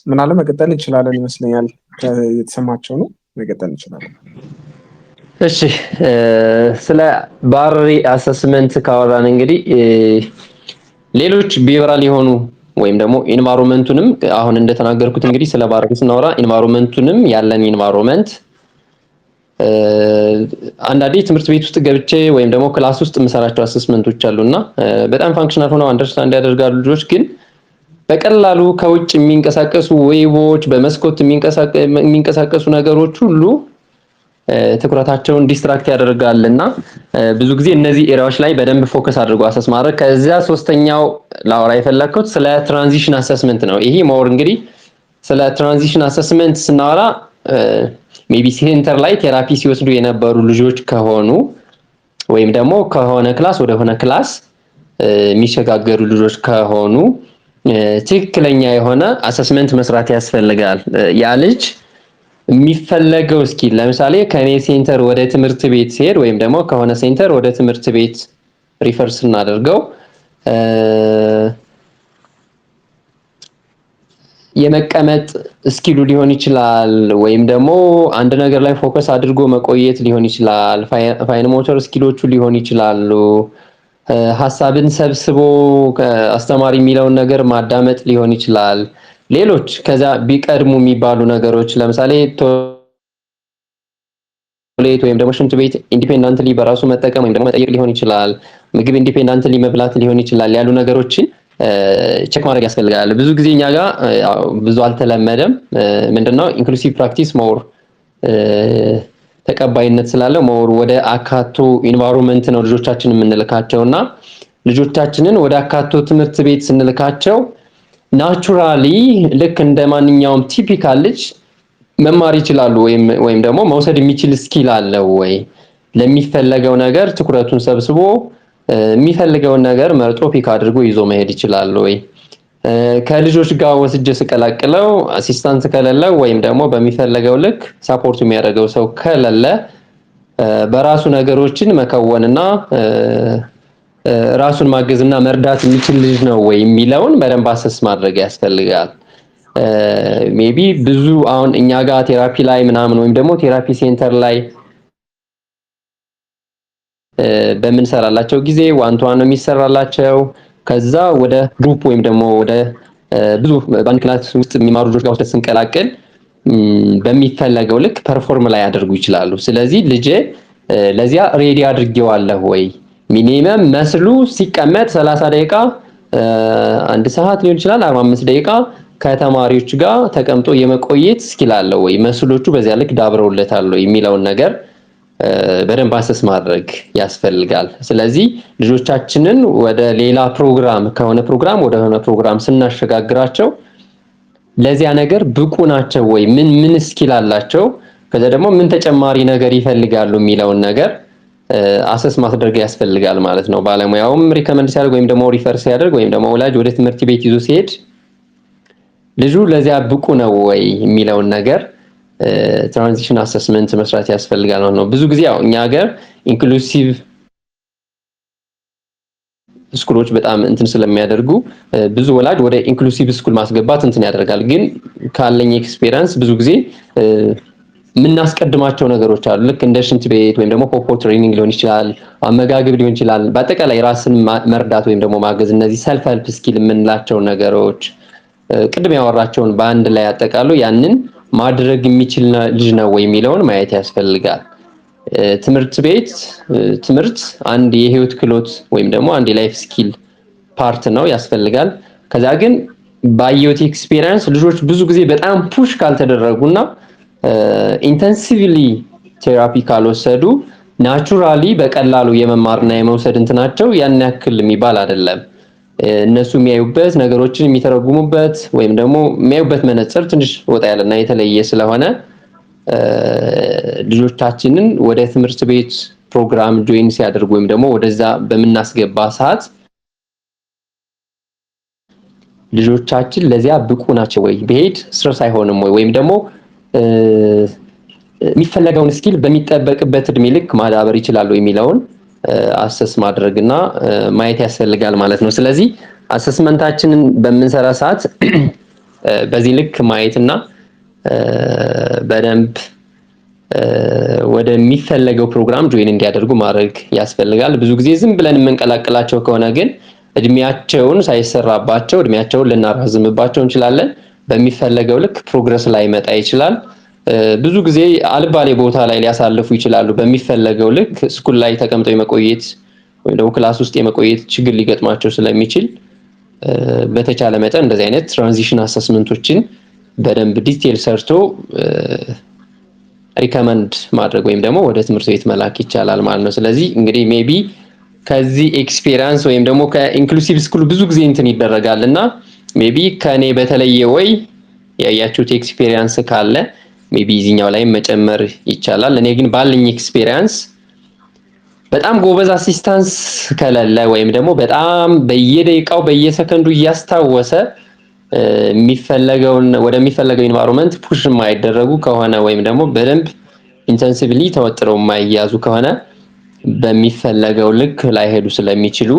ምን አለ መቀጠል እንችላለን ይመስለኛል። የተሰማቸው ነው መቀጠል እንችላለን። እሺ ስለ ባረሪ አሰስመንት ካወራን እንግዲህ ሌሎች ቢሄቪራል የሆኑ ወይም ደግሞ ኢንቫይሮንመንቱንም አሁን እንደተናገርኩት እንግዲህ ስለ ባረሪ ስናወራ ኢንቫይሮንመንቱንም ያለን ኢንቫይሮንመንት አንዳንዴ ትምህርት ቤት ውስጥ ገብቼ ወይም ደግሞ ክላስ ውስጥ የምሰራቸው አሰስመንቶች አሉና በጣም ፋንክሽናል ሆነው አንደርስታንድ ያደርጋሉ ልጆች። ግን በቀላሉ ከውጭ የሚንቀሳቀሱ ዌቦች፣ በመስኮት የሚንቀሳቀሱ ነገሮች ሁሉ ትኩረታቸውን ዲስትራክት ያደርጋልና ብዙ ጊዜ እነዚህ ኤሪያዎች ላይ በደንብ ፎከስ አድርጎ አሰስ ማድረግ። ከዚያ ሶስተኛው ላወራ የፈለኩት ስለ ትራንዚሽን አሰስመንት ነው። ይሄ ሞር እንግዲህ ስለ ትራንዚሽን አሰስመንት ስናወራ ሜቢ ሴንተር ላይ ቴራፒ ሲወስዱ የነበሩ ልጆች ከሆኑ ወይም ደግሞ ከሆነ ክላስ ወደ ሆነ ክላስ የሚሸጋገሩ ልጆች ከሆኑ ትክክለኛ የሆነ አሰስመንት መስራት ያስፈልጋል። ያ ልጅ የሚፈለገው ስኪል ለምሳሌ ከኔ ሴንተር ወደ ትምህርት ቤት ሲሄድ ወይም ደግሞ ከሆነ ሴንተር ወደ ትምህርት ቤት ሪፈር ስናደርገው የመቀመጥ ስኪሉ ሊሆን ይችላል፣ ወይም ደግሞ አንድ ነገር ላይ ፎከስ አድርጎ መቆየት ሊሆን ይችላል፣ ፋይን ሞተር ስኪሎቹ ሊሆን ይችላሉ፣ ሀሳብን ሰብስቦ አስተማሪ የሚለውን ነገር ማዳመጥ ሊሆን ይችላል። ሌሎች ከዛ ቢቀድሙ የሚባሉ ነገሮች ለምሳሌ ቶይሌት ወይም ደግሞ ሽንት ቤት ኢንዲፔንዳንትሊ በራሱ መጠቀም ወይም ደግሞ መጠየቅ ሊሆን ይችላል፣ ምግብ ኢንዲፔንዳንትሊ መብላት ሊሆን ይችላል። ያሉ ነገሮችን ቼክ ማድረግ ያስፈልጋል። ብዙ ጊዜ እኛ ጋር ብዙ አልተለመደም። ምንድነው ኢንክሉሲቭ ፕራክቲስ ሞር ተቀባይነት ስላለው ሞር ወደ አካቶ ኢንቫይሮንመንት ነው ልጆቻችንን የምንልካቸውና ልጆቻችንን ወደ አካቶ ትምህርት ቤት ስንልካቸው ናቹራሊ ልክ እንደ ማንኛውም ቲፒካል ልጅ መማር ይችላሉ ወይም ደግሞ መውሰድ የሚችል ስኪል አለው ወይ፣ ለሚፈለገው ነገር ትኩረቱን ሰብስቦ የሚፈልገውን ነገር መርጦ ፒክ አድርጎ ይዞ መሄድ ይችላል ወይ፣ ከልጆች ጋር ወስጄ ስቀላቅለው አሲስታንት ከሌለው ወይም ደግሞ በሚፈልገው ልክ ሳፖርት የሚያደርገው ሰው ከሌለ በራሱ ነገሮችን መከወንና ራሱን ማገዝና መርዳት የሚችል ልጅ ነው ወይ የሚለውን በደንብ አሰስ ማድረግ ያስፈልጋል። ሜቢ ብዙ አሁን እኛ ጋር ቴራፒ ላይ ምናምን ወይም ደግሞ ቴራፒ ሴንተር ላይ በምንሰራላቸው ጊዜ ዋን ቱ ዋን ነው የሚሰራላቸው። ከዛ ወደ ግሩፕ ወይም ደግሞ ወደ ብዙ ባንድ ክላስ ውስጥ የሚማሩ ልጆች ጋር ወስደን ስንቀላቅል በሚፈለገው ልክ ፐርፎርም ላይ ያደርጉ ይችላሉ። ስለዚህ ልጄ ለዚያ ሬዲ አድርጌዋለሁ ወይ፣ ሚኒመም መስሉ ሲቀመጥ 30 ደቂቃ አንድ ሰዓት ሊሆን ይችላል 45 ደቂቃ ከተማሪዎች ጋር ተቀምጦ የመቆየት ስኪል አለው ወይ፣ መስሎቹ በዚያ ልክ ዳብረውለታል ወይ የሚለውን ነገር በደንብ አሰስ ማድረግ ያስፈልጋል። ስለዚህ ልጆቻችንን ወደ ሌላ ፕሮግራም ከሆነ ፕሮግራም ወደ ሆነ ፕሮግራም ስናሸጋግራቸው ለዚያ ነገር ብቁ ናቸው ወይ፣ ምን ስኪል አላቸው፣ ከዛ ደግሞ ምን ተጨማሪ ነገር ይፈልጋሉ የሚለውን ነገር አሰስ ማድረግ ያስፈልጋል ማለት ነው። ባለሙያውም ሪከመንድ ሲያደርግ ወይም ደግሞ ሪፈር ሲያደርግ ወይም ደግሞ ወላጅ ወደ ትምህርት ቤት ይዞ ሲሄድ ልጁ ለዚያ ብቁ ነው ወይ የሚለውን ነገር ትራንዚሽን አሰስመንት መስራት ያስፈልጋል ነው። ብዙ ጊዜ ያው እኛ ሀገር ኢንክሉሲቭ ስኩሎች በጣም እንትን ስለሚያደርጉ ብዙ ወላጅ ወደ ኢንክሉሲቭ ስኩል ማስገባት እንትን ያደርጋል። ግን ካለኝ ኤክስፒሪየንስ ብዙ ጊዜ የምናስቀድማቸው ነገሮች አሉ። ልክ እንደ ሽንት ቤት ወይም ደግሞ ፖፖ ትሬኒንግ ሊሆን ይችላል፣ አመጋገብ ሊሆን ይችላል። በአጠቃላይ ራስን መርዳት ወይም ደግሞ ማገዝ፣ እነዚህ ሰልፍ ሄልፕ ስኪል የምንላቸው ነገሮች ቅድም ያወራቸውን በአንድ ላይ አጠቃሎ ያንን ማድረግ የሚችል ልጅ ነው ወይ የሚለውን ማየት ያስፈልጋል። ትምህርት አንድ የህይወት ክህሎት ወይም ደግሞ አንድ የላይፍ ስኪል ፓርት ነው ያስፈልጋል። ከዛ ግን ባየሁት ኤክስፒሪየንስ ልጆች ብዙ ጊዜ በጣም ፑሽ ካልተደረጉና ኢንተንሲቭሊ ቴራፒ ካልወሰዱ ናቹራሊ በቀላሉ የመማርና የመውሰድ እንትናቸው ያን ያክል የሚባል አይደለም። እነሱ የሚያዩበት ነገሮችን የሚተረጉሙበት ወይም ደግሞ የሚያዩበት መነጽር ትንሽ ወጣ ያለና የተለየ ስለሆነ ልጆቻችንን ወደ ትምህርት ቤት ፕሮግራም ጆይን ሲያደርጉ ወይም ደግሞ ወደዛ በምናስገባ ሰዓት ልጆቻችን ለዚያ ብቁ ናቸው ወይ፣ በሄድ ስትረስ አይሆንም ወይ፣ ወይም ደግሞ የሚፈለገውን ስኪል በሚጠበቅበት እድሜ ልክ ማዳበር ይችላሉ የሚለውን አሰስ ማድረግና ማየት ያስፈልጋል ማለት ነው። ስለዚህ አሰስመንታችንን በምንሰራ ሰዓት በዚህ ልክ ማየትና በደንብ ወደሚፈለገው ፕሮግራም ጆይን እንዲያደርጉ ማድረግ ያስፈልጋል። ብዙ ጊዜ ዝም ብለን የምንቀላቅላቸው ከሆነ ግን እድሜያቸውን ሳይሰራባቸው እድሜያቸውን ልናራዝምባቸው እንችላለን። በሚፈለገው ልክ ፕሮግረስ ላይ መጣ ይችላል። ብዙ ጊዜ አልባሌ ቦታ ላይ ሊያሳልፉ ይችላሉ። በሚፈለገው ልክ ስኩል ላይ ተቀምጠው የመቆየት ወይም ደግሞ ክላስ ውስጥ የመቆየት ችግር ሊገጥማቸው ስለሚችል በተቻለ መጠን እንደዚህ አይነት ትራንዚሽን አሰስመንቶችን በደንብ ዲቴል ሰርቶ ሪከመንድ ማድረግ ወይም ደግሞ ወደ ትምህርት ቤት መላክ ይቻላል ማለት ነው። ስለዚህ እንግዲህ ሜቢ ከዚህ ኤክስፒሪየንስ ወይም ደግሞ ከኢንክሉሲቭ ስኩል ብዙ ጊዜ እንትን ይደረጋል እና ሜቢ ከኔ በተለየ ወይ ያያችሁት ኤክስፒሪየንስ ካለ ሜቢ እዚህኛው ላይ መጨመር ይቻላል። እኔ ግን ባለኝ ኤክስፒሪየንስ በጣም ጎበዝ አሲስታንስ ከሌለ ወይም ደግሞ በጣም በየደቂቃው በየሰከንዱ እያስታወሰ የሚፈለገውን ወደሚፈለገው ኢንቫይሮንመንት ፑሽ የማይደረጉ ከሆነ ወይም ደግሞ በደንብ ኢንተንሲቭሊ ተወጥረው የማይያዙ ከሆነ በሚፈለገው ልክ ላይሄዱ ስለሚችሉ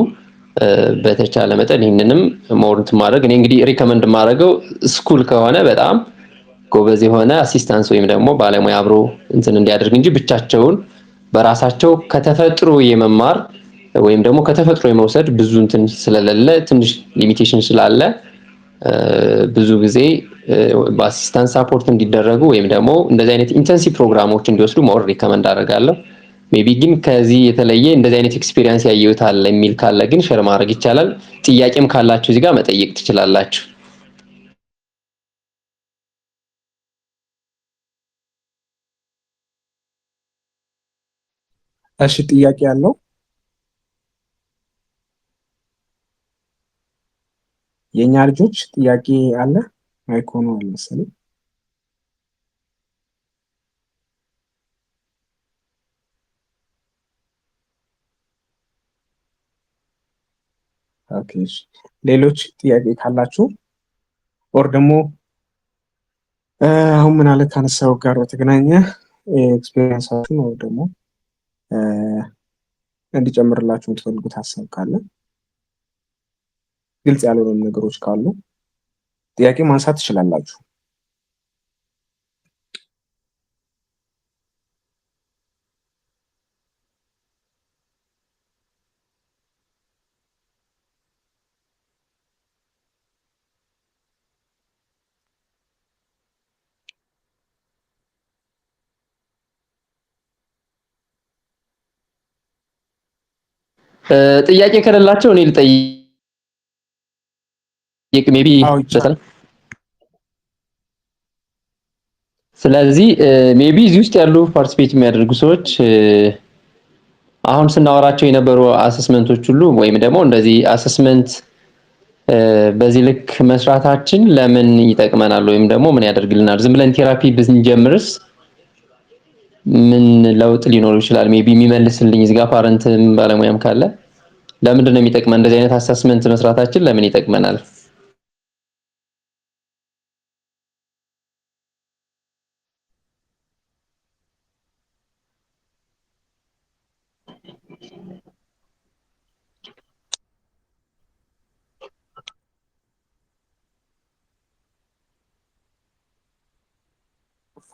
በተቻለ መጠን ይህንንም ሞርንት ማድረግ እኔ እንግዲህ ሪከመንድ ማድረገው ስኩል ከሆነ በጣም ጎበዝ የሆነ አሲስታንስ ወይም ደግሞ ባለሙያ አብሮ እንትን እንዲያደርግ እንጂ ብቻቸውን በራሳቸው ከተፈጥሮ የመማር ወይም ደግሞ ከተፈጥሮ የመውሰድ ብዙ እንትን ስለሌለ ትንሽ ሊሚቴሽን ስላለ ብዙ ጊዜ በአሲስታንስ ሳፖርት እንዲደረጉ ወይም ደግሞ እንደዚህ አይነት ኢንተንሲቭ ፕሮግራሞች እንዲወስዱ ሞር ሪከመንድ አደርጋለሁ። ሜቢ ግን ከዚህ የተለየ እንደዚህ አይነት ኤክስፒሪየንስ ያየሁት አለ የሚል ካለ ግን ሼር ማድረግ ይቻላል። ጥያቄም ካላችሁ እዚህ ጋር መጠየቅ ትችላላችሁ። እሺ ጥያቄ ያለው የኛ ልጆች ጥያቄ አለ አይኮኑ አለ መሰለኝ። ኦኬ ሌሎች ጥያቄ ካላችሁ ኦር ደግሞ አሁን ምን አለ ካነሳው ጋር በተገናኘ ኤክስፒሪየንሳችሁ ነው ደግሞ እንዲጨምርላችሁ የምትፈልጉት ሀሳብ ካለ ግልጽ ያልሆኑ ነገሮች ካሉ ጥያቄ ማንሳት ትችላላችሁ። ጥያቄ ከሌላቸው እኔ ልጠይቅ ሜቢ ስለዚህ ሜቢ እዚህ ውስጥ ያሉ ፓርቲሲፔት የሚያደርጉ ሰዎች አሁን ስናወራቸው የነበሩ አሰስመንቶች ሁሉ ወይም ደግሞ እንደዚህ አሰስመንት በዚህ ልክ መስራታችን ለምን ይጠቅመናል ወይም ደግሞ ምን ያደርግልናል? ዝም ብለን ቴራፒ ብንጀምርስ ምን ለውጥ ሊኖር ይችላል? ሜቢ የሚመልስልኝ እዚህ ጋር ፓረንትም ባለሙያም ካለ ለምንድን ነው የሚጠቅመን? እንደዚህ አይነት አሰስመንት መስራታችን ለምን ይጠቅመናል?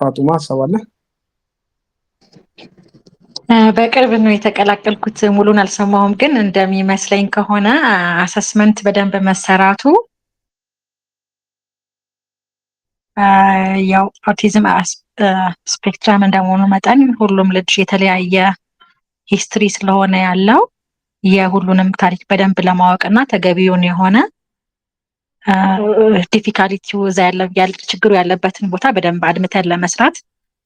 ፋጡማ ሀሳብ አለ? በቅርብ ነው የተቀላቀልኩት፣ ሙሉን አልሰማሁም። ግን እንደሚመስለኝ ከሆነ አሰስመንት በደንብ መሰራቱ ያው ኦቲዝም ስፔክትረም እንደመሆኑ መጠን ሁሉም ልጅ የተለያየ ሂስትሪ ስለሆነ ያለው የሁሉንም ታሪክ በደንብ ለማወቅ እና ተገቢውን የሆነ ዲፊካልቲው እዛ ችግሩ ያለበትን ቦታ በደንብ አድምተን ለመስራት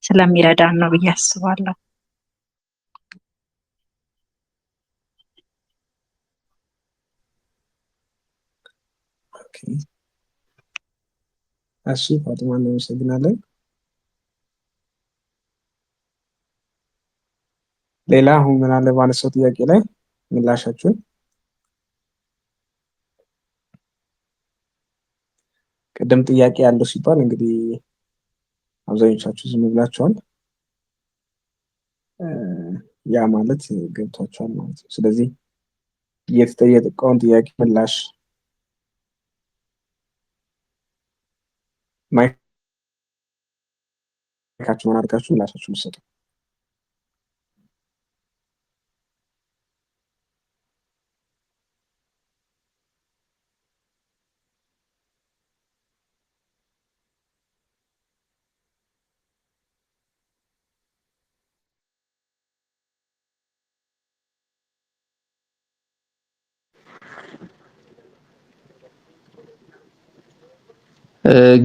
ስለሚረዳን ነው ብዬ አስባለሁ። እሺ ፋጡማ እናመሰግናለን። ሌላ አሁን ምን አለ ባነሳው ጥያቄ ላይ ምላሻችሁን ቅድም ጥያቄ ያለው ሲባል እንግዲህ አብዛኞቻችሁ ዝም ብላችኋል። ያ ማለት ገብቷችኋል ማለት ነው። ስለዚህ የተጠየቀውን ጥያቄ ምላሽ ማይካችሁን አድርጋችሁ ምላሻችሁን ልትሰጡ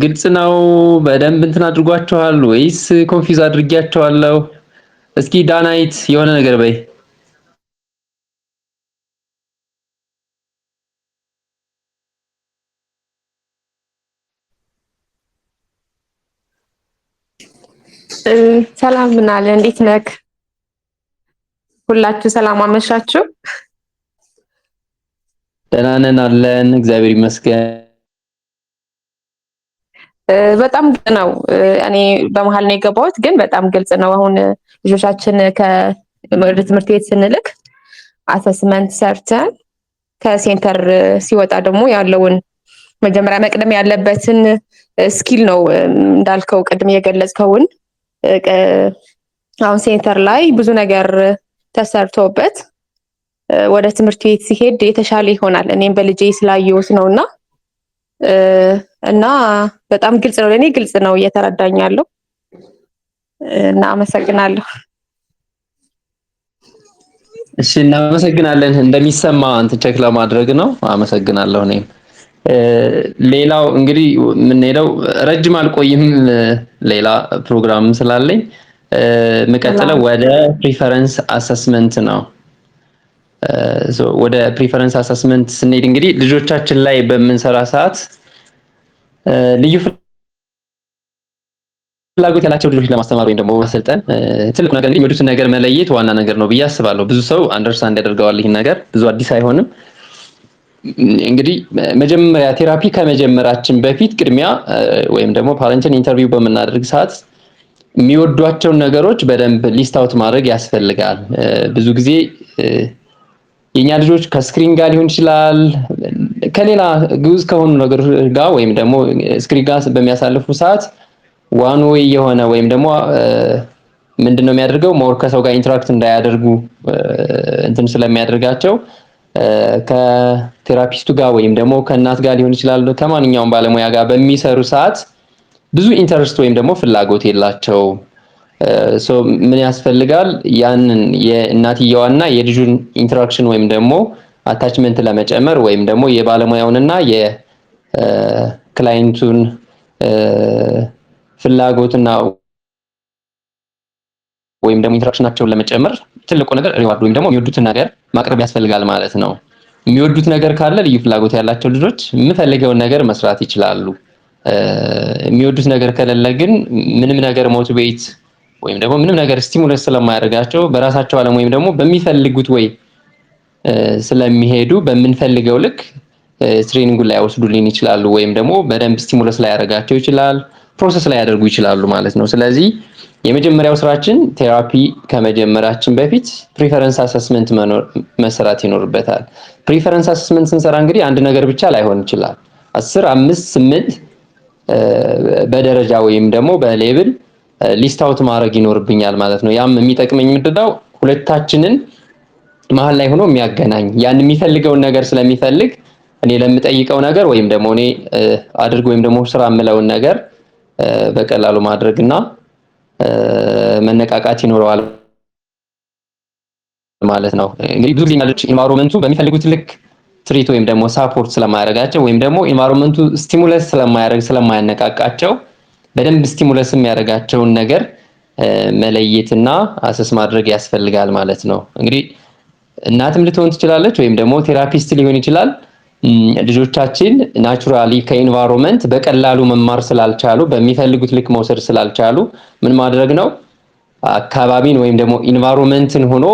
ግልጽ ነው? በደንብ እንትን አድርጓቸዋል ወይስ ኮንፊውዝ አድርጊያቸዋለሁ? እስኪ ዳናይት የሆነ ነገር በይ። ሰላም ምናለ እንዴት ነክ? ሁላችሁ ሰላም አመሻችሁ? ደህና ነን አለን፣ እግዚአብሔር ይመስገን። በጣም ግልጽ ነው። እኔ በመሃል ነው የገባሁት፣ ግን በጣም ግልጽ ነው። አሁን ልጆቻችን ወደ ትምህርት ቤት ስንልክ አሰስመንት ሰርተን ከሴንተር ሲወጣ ደግሞ ያለውን መጀመሪያ መቅደም ያለበትን ስኪል ነው እንዳልከው ቅድም የገለጽከውን አሁን ሴንተር ላይ ብዙ ነገር ተሰርቶበት ወደ ትምህርት ቤት ሲሄድ የተሻለ ይሆናል። እኔም በልጄ ስላየሁት ነውና እና በጣም ግልጽ ነው፣ ለኔ ግልጽ ነው እየተረዳኛለሁ እና አመሰግናለሁ። እሺ እናመሰግናለን። እንደሚሰማ አንተ ቼክ ለማድረግ ነው። አመሰግናለሁ። እኔም ሌላው እንግዲህ የምንሄደው ረጅም አልቆይም፣ ሌላ ፕሮግራም ስላለኝ የምቀጥለው ወደ ፕሪፈረንስ አሰስመንት ነው። ወደ ፕሪፈረንስ አሰስመንት ስንሄድ እንግዲህ ልጆቻችን ላይ በምንሰራ ሰዓት ልዩ ፍላጎት ያላቸው ልጆች ለማስተማር ወይም ደግሞ ማሰልጠን ትልቁ ነገር እንግዲህ የሚወዱትን ነገር መለየት ዋና ነገር ነው ብዬ አስባለሁ። ብዙ ሰው አንደርስታንድ ያደርገዋል ይህን ነገር፣ ብዙ አዲስ አይሆንም። እንግዲህ መጀመሪያ ቴራፒ ከመጀመራችን በፊት ቅድሚያ ወይም ደግሞ ፓረንትን ኢንተርቪው በምናደርግ ሰዓት የሚወዷቸውን ነገሮች በደንብ ሊስት አውት ማድረግ ያስፈልጋል። ብዙ ጊዜ የኛ ልጆች ከስክሪን ጋር ሊሆን ይችላል ከሌላ ግዑዝ ከሆኑ ነገሮች ጋር ወይም ደግሞ ስክሪን ጋር በሚያሳልፉ ሰዓት ዋን ዌይ የሆነ ወይም ደግሞ ምንድነው የሚያደርገው ሞር ከሰው ጋር ኢንተራክት እንዳያደርጉ እንትን ስለሚያደርጋቸው ከቴራፒስቱ ጋር ወይም ደግሞ ከእናት ጋር ሊሆን ይችላል ከማንኛውም ባለሙያ ጋር በሚሰሩ ሰዓት ብዙ ኢንተረስት ወይም ደግሞ ፍላጎት የላቸው። ምን ያስፈልጋል? ያንን የእናትየዋና የልጁን ኢንተራክሽን ወይም ደግሞ አታችመንት ለመጨመር ወይም ደግሞ የባለሙያውንና የክላይንቱን ፍላጎትና ወይም ደግሞ ኢንተራክሽናቸውን ለመጨመር ትልቁ ነገር ሪዋርድ ወይም ደግሞ የሚወዱትን ነገር ማቅረብ ያስፈልጋል ማለት ነው። የሚወዱት ነገር ካለ ልዩ ፍላጎት ያላቸው ልጆች የምፈልገውን ነገር መስራት ይችላሉ። የሚወዱት ነገር ከሌለ ግን ምንም ነገር ሞቲቬት ወይም ደግሞ ምንም ነገር ስቲሙለስ ስለማያደርጋቸው በራሳቸው ዓለም ወይም ደግሞ በሚፈልጉት ወይ ስለሚሄዱ በምንፈልገው ልክ ትሬኒንጉን ላይ ያወስዱልን ይችላሉ ወይም ደግሞ በደንብ ስቲሙለስ ላይ ያደርጋቸው ይችላል፣ ፕሮሰስ ላይ ያደርጉ ይችላሉ ማለት ነው። ስለዚህ የመጀመሪያው ስራችን ቴራፒ ከመጀመራችን በፊት ፕሪፈረንስ አሰስመንት መሰራት ይኖርበታል። ፕሪፈረንስ አሰስመንት ስንሰራ እንግዲህ አንድ ነገር ብቻ ላይሆን ይችላል። 10፣ 5፣ 8 በደረጃ ወይም ደግሞ በሌብል ሊስት አውት ማድረግ ይኖርብኛል ማለት ነው። ያም የሚጠቅመኝ ምንድነው ሁለታችንን መሀል ላይ ሆኖ የሚያገናኝ ያን የሚፈልገውን ነገር ስለሚፈልግ እኔ ለምጠይቀው ነገር ወይም ደግሞ እኔ አድርግ ወይም ደግሞ ስራ የምለውን ነገር በቀላሉ ማድረግና መነቃቃት ይኖረዋል ማለት ነው። እንግዲህ ብዙ ጊዜ ማለት ኢንቫይሮንመንቱ በሚፈልጉት ልክ ትሪት ወይም ደግሞ ሳፖርት ስለማያደርጋቸው ወይም ደግሞ ኢንቫይሮንመንቱ ስቲሙለስ ስለማያደርግ ስለማያነቃቃቸው በደንብ ስቲሙለስ የሚያደርጋቸውን ነገር መለየትና አሰስ ማድረግ ያስፈልጋል ማለት ነው። እንግዲህ እናትም ልትሆን ትችላለች ወይም ደግሞ ቴራፒስት ሊሆን ይችላል። ልጆቻችን ናቹራሊ ከኢንቫይሮንመንት በቀላሉ መማር ስላልቻሉ በሚፈልጉት ልክ መውሰድ ስላልቻሉ ምን ማድረግ ነው? አካባቢን ወይም ደግሞ ኢንቫይሮንመንትን ሆኖ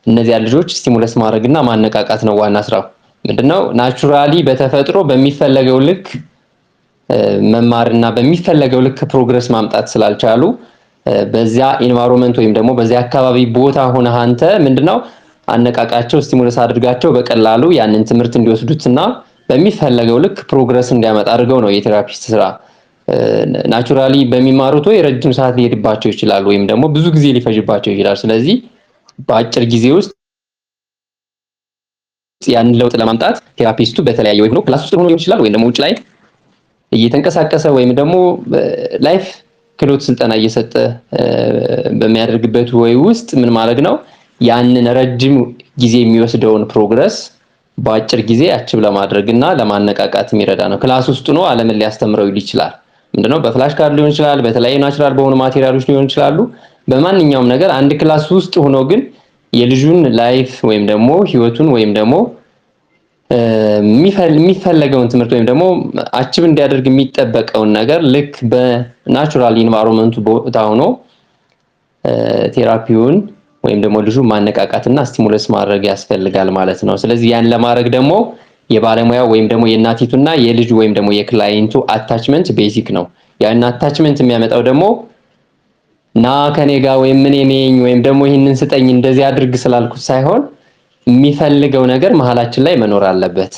እነዚያ ልጆች ስቲሙለስ ማድረግና ማነቃቃት ነው ዋና ስራው። ምንድነው? ናቹራሊ በተፈጥሮ በሚፈለገው ልክ መማርና በሚፈለገው ልክ ፕሮግረስ ማምጣት ስላልቻሉ በዚያ ኢንቫይሮንመንት ወይም ደግሞ በዚያ አካባቢ ቦታ ሆነ አንተ ምንድነው አነቃቃቸው፣ ስቲሙለስ አድርጋቸው በቀላሉ ያንን ትምህርት እንዲወስዱትና በሚፈለገው ልክ ፕሮግረስ እንዲያመጣ አድርገው ነው የቴራፒስት ስራ። ናቹራሊ በሚማሩት ወይ ረጅም ሰዓት ሊሄድባቸው ይችላል ወይም ደግሞ ብዙ ጊዜ ሊፈጅባቸው ይችላል። ስለዚህ በአጭር ጊዜ ውስጥ ያንን ለውጥ ለማምጣት ቴራፒስቱ በተለያየ ወይ ክላስ ውስጥ ሆኖ ሊሆን ይችላል ወይም ደግሞ ውጭ ላይ እየተንቀሳቀሰ ወይም ደግሞ ላይፍ ክህሎት ስልጠና እየሰጠ በሚያደርግበት ወይ ውስጥ ምን ማድረግ ነው ያንን ረጅም ጊዜ የሚወስደውን ፕሮግረስ በአጭር ጊዜ አቺቭ ለማድረግና ለማነቃቃት የሚረዳ ነው። ክላስ ውስጥ ነው ዓለምን ሊያስተምረው ይችላል። ምንድነው በፍላሽ ካርድ ሊሆን ይችላል፣ በተለያዩ ናቹራል በሆኑ ማቴሪያሎች ሊሆን ይችላሉ። በማንኛውም ነገር አንድ ክላስ ውስጥ ሆኖ ግን የልጁን ላይፍ ወይም ደግሞ ህይወቱን ወይም ደግሞ የሚፈለገውን ትምህርት ወይም ደግሞ አቺቭ እንዲያደርግ የሚጠበቀውን ነገር ልክ በናቹራል ኢንቫይሮንመንቱ ቦታ ሆኖ ቴራፒውን ወይም ደግሞ ልጁ ማነቃቃትና ስቲሙለስ ማድረግ ያስፈልጋል ማለት ነው። ስለዚህ ያን ለማድረግ ደግሞ የባለሙያው ወይም ደግሞ የእናቲቱና የልጁ ወይም ደግሞ የክላይንቱ አታችመንት ቤዚክ ነው። ያን አታችመንት የሚያመጣው ደግሞ ና ከኔ ጋር ወይም ምን ነኝ ወይም ደግሞ ይሄንን ስጠኝ እንደዚህ አድርግ ስላልኩት ሳይሆን የሚፈልገው ነገር መሀላችን ላይ መኖር አለበት።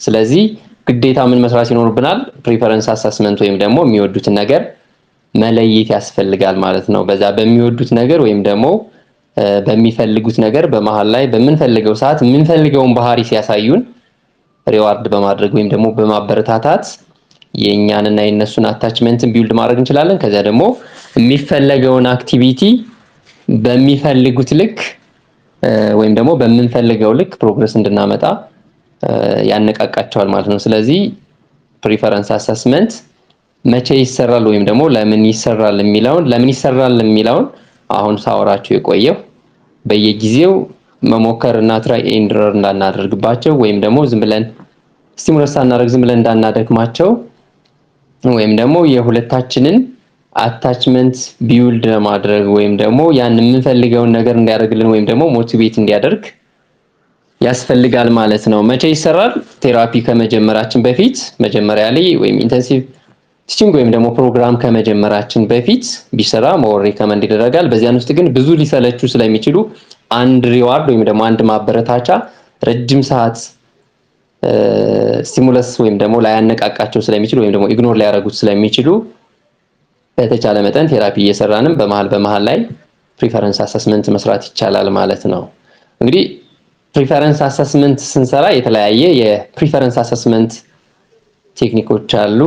ስለዚህ ግዴታ ምን መስራት ይኖርብናል? ፕሪፈረንስ አሰስመንት ወይም ደግሞ የሚወዱትን ነገር መለየት ያስፈልጋል ማለት ነው። በዛ በሚወዱት ነገር ወይም ደግሞ በሚፈልጉት ነገር በመሃል ላይ በምንፈልገው ሰዓት የምንፈልገውን ባህሪ ሲያሳዩን ሪዋርድ በማድረግ ወይም ደግሞ በማበረታታት የኛንና የነሱን አታችመንትን ቢልድ ማድረግ እንችላለን። ከዛ ደግሞ የሚፈልገውን አክቲቪቲ በሚፈልጉት ልክ ወይም ደግሞ በምንፈልገው ልክ ፕሮግረስ እንድናመጣ ያነቃቃቸዋል ማለት ነው። ስለዚህ ፕሪፈረንስ አሰስመንት መቼ ይሰራል ወይም ደግሞ ለምን ይሰራል የሚለውን አሁን ሳወራችሁ የቆየው በየጊዜው መሞከርና ትራይ ኤንድ ኤረር እንዳናደርግባቸው ወይም ደግሞ ዝም ብለን ስቲሙለስ ሳናደርግ ዝም ብለን እንዳናደክማቸው ወይም ደግሞ የሁለታችንን አታችመንት ቢውልድ ለማድረግ ወይም ደግሞ ያን የምንፈልገውን ነገር እንዲያደርግልን ወይም ደግሞ ሞቲቬት እንዲያደርግ ያስፈልጋል ማለት ነው። መቼ ይሰራል? ቴራፒ ከመጀመራችን በፊት መጀመሪያ ላይ ወይም ኢንተንሲቭ ቲቺንግ ወይም ደግሞ ፕሮግራም ከመጀመራችን በፊት ቢሰራ ሞር ሪከመንድ ይደረጋል። በዚያን ውስጥ ግን ብዙ ሊሰለቹ ስለሚችሉ አንድ ሪዋርድ ወይም ደግሞ አንድ ማበረታቻ ረጅም ሰዓት ስቲሙለስ ወይም ደግሞ ላያነቃቃቸው ስለሚችሉ ወይም ደግሞ ኢግኖር ሊያደርጉት ስለሚችሉ በተቻለ መጠን ቴራፒ እየሰራንም በመሃል ላይ ፕሪፈረንስ አሰስመንት መስራት ይቻላል ማለት ነው። እንግዲህ ፕሪፈረንስ አሰስመንት ስንሰራ የተለያየ የፕሪፈረንስ አሰስመንት ቴክኒኮች አሉ።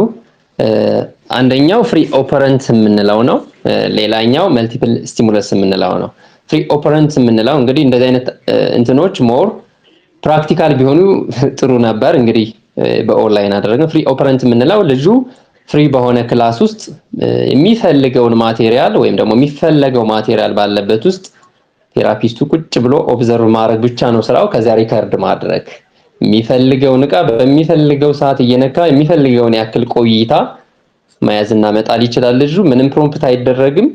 አንደኛው ፍሪ ኦፐረንት የምንለው ነው። ሌላኛው መልቲፕል ስቲሙለስ የምንለው ነው። ፍሪ ኦፐረንት የምንለው እንግዲህ እንደዚህ አይነት እንትኖች ሞር ፕራክቲካል ቢሆኑ ጥሩ ነበር። እንግዲህ በኦንላይን አደረግን። ፍሪ ኦፐረንት የምንለው ልጁ ፍሪ በሆነ ክላስ ውስጥ የሚፈልገውን ማቴሪያል ወይም ደግሞ የሚፈለገው ማቴሪያል ባለበት ውስጥ ቴራፒስቱ ቁጭ ብሎ ኦብዘርቭ ማድረግ ብቻ ነው ስራው። ከዚያ ሪከርድ ማድረግ የሚፈልገውን ዕቃ በሚፈልገው ሰዓት እየነካ የሚፈልገውን ያክል ቆይታ መያዝና መጣል ይችላል። ልጁ ምንም ፕሮምፕት አይደረግም።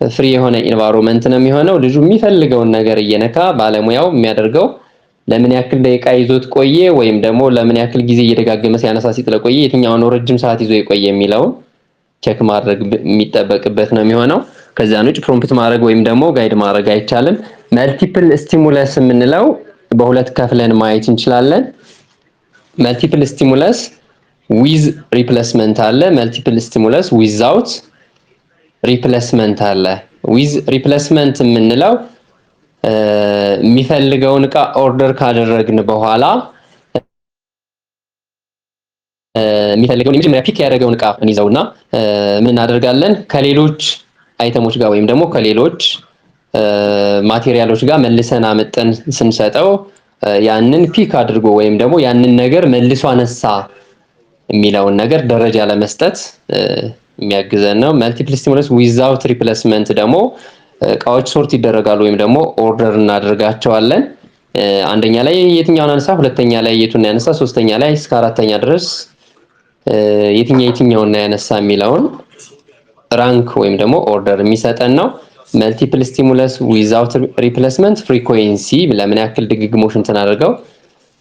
ፍሪ የሆነ ኢንቫይሮንመንት ነው የሚሆነው። ልጁ የሚፈልገውን ነገር እየነካ ባለሙያው የሚያደርገው ለምን ያክል ደቂቃ ይዞት ቆየ ወይም ደግሞ ለምን ያክል ጊዜ እየደጋገመ ሲያነሳ ሲጥል ቆየ፣ የትኛው ነው ረጅም ሰዓት ይዞ የቆየ የሚለውን ቼክ ማድረግ የሚጠበቅበት ነው የሚሆነው። ከዛን ውጭ ፕሮምፕት ማድረግ ወይም ደግሞ ጋይድ ማድረግ አይቻልም። መልቲፕል ስቲሙለስ የምንለው በሁለት ከፍለን ማየት እንችላለን። መልቲፕል ስቲሙለስ ዊዝ ሪፕሌስመንት አለ። መልቲፕል ስቲሙለስ ዊዛውት ሪፕሌስመንት አለ። ዊዝ ሪፕሌስመንት የምንለው የሚፈልገውን ዕቃ ኦርደር ካደረግን በኋላ የሚፈልገውን የመጀመሪያ ፒክ ያደረገውን ዕቃ እንይዘውና ምን እናደርጋለን? ከሌሎች አይተሞች ጋር ወይም ደግሞ ከሌሎች ማቴሪያሎች ጋር መልሰን አመጠን ስንሰጠው ያንን ፒክ አድርጎ ወይም ደግሞ ያንን ነገር መልሶ አነሳ የሚለውን ነገር ደረጃ ለመስጠት የሚያግዘን ነው። መልቲፕል ስቲሙለስ ዊዛውት ሪፕሌስመንት ደግሞ እቃዎች ሶርት ይደረጋሉ ወይም ደግሞ ኦርደር እናደርጋቸዋለን። አንደኛ ላይ የትኛውን አነሳ፣ ሁለተኛ ላይ የቱን ያነሳ፣ ሶስተኛ ላይ እስከ አራተኛ ድረስ የትኛውን ያነሳ የሚለውን ራንክ ወይም ደግሞ ኦርደር የሚሰጠን ነው። መልቲፕል ስቲሙለስ ዊዛውት ሪፕሌስመንት ፍሪኩዌንሲ ለምን ያክል ድግግሞሽን ተናደርገው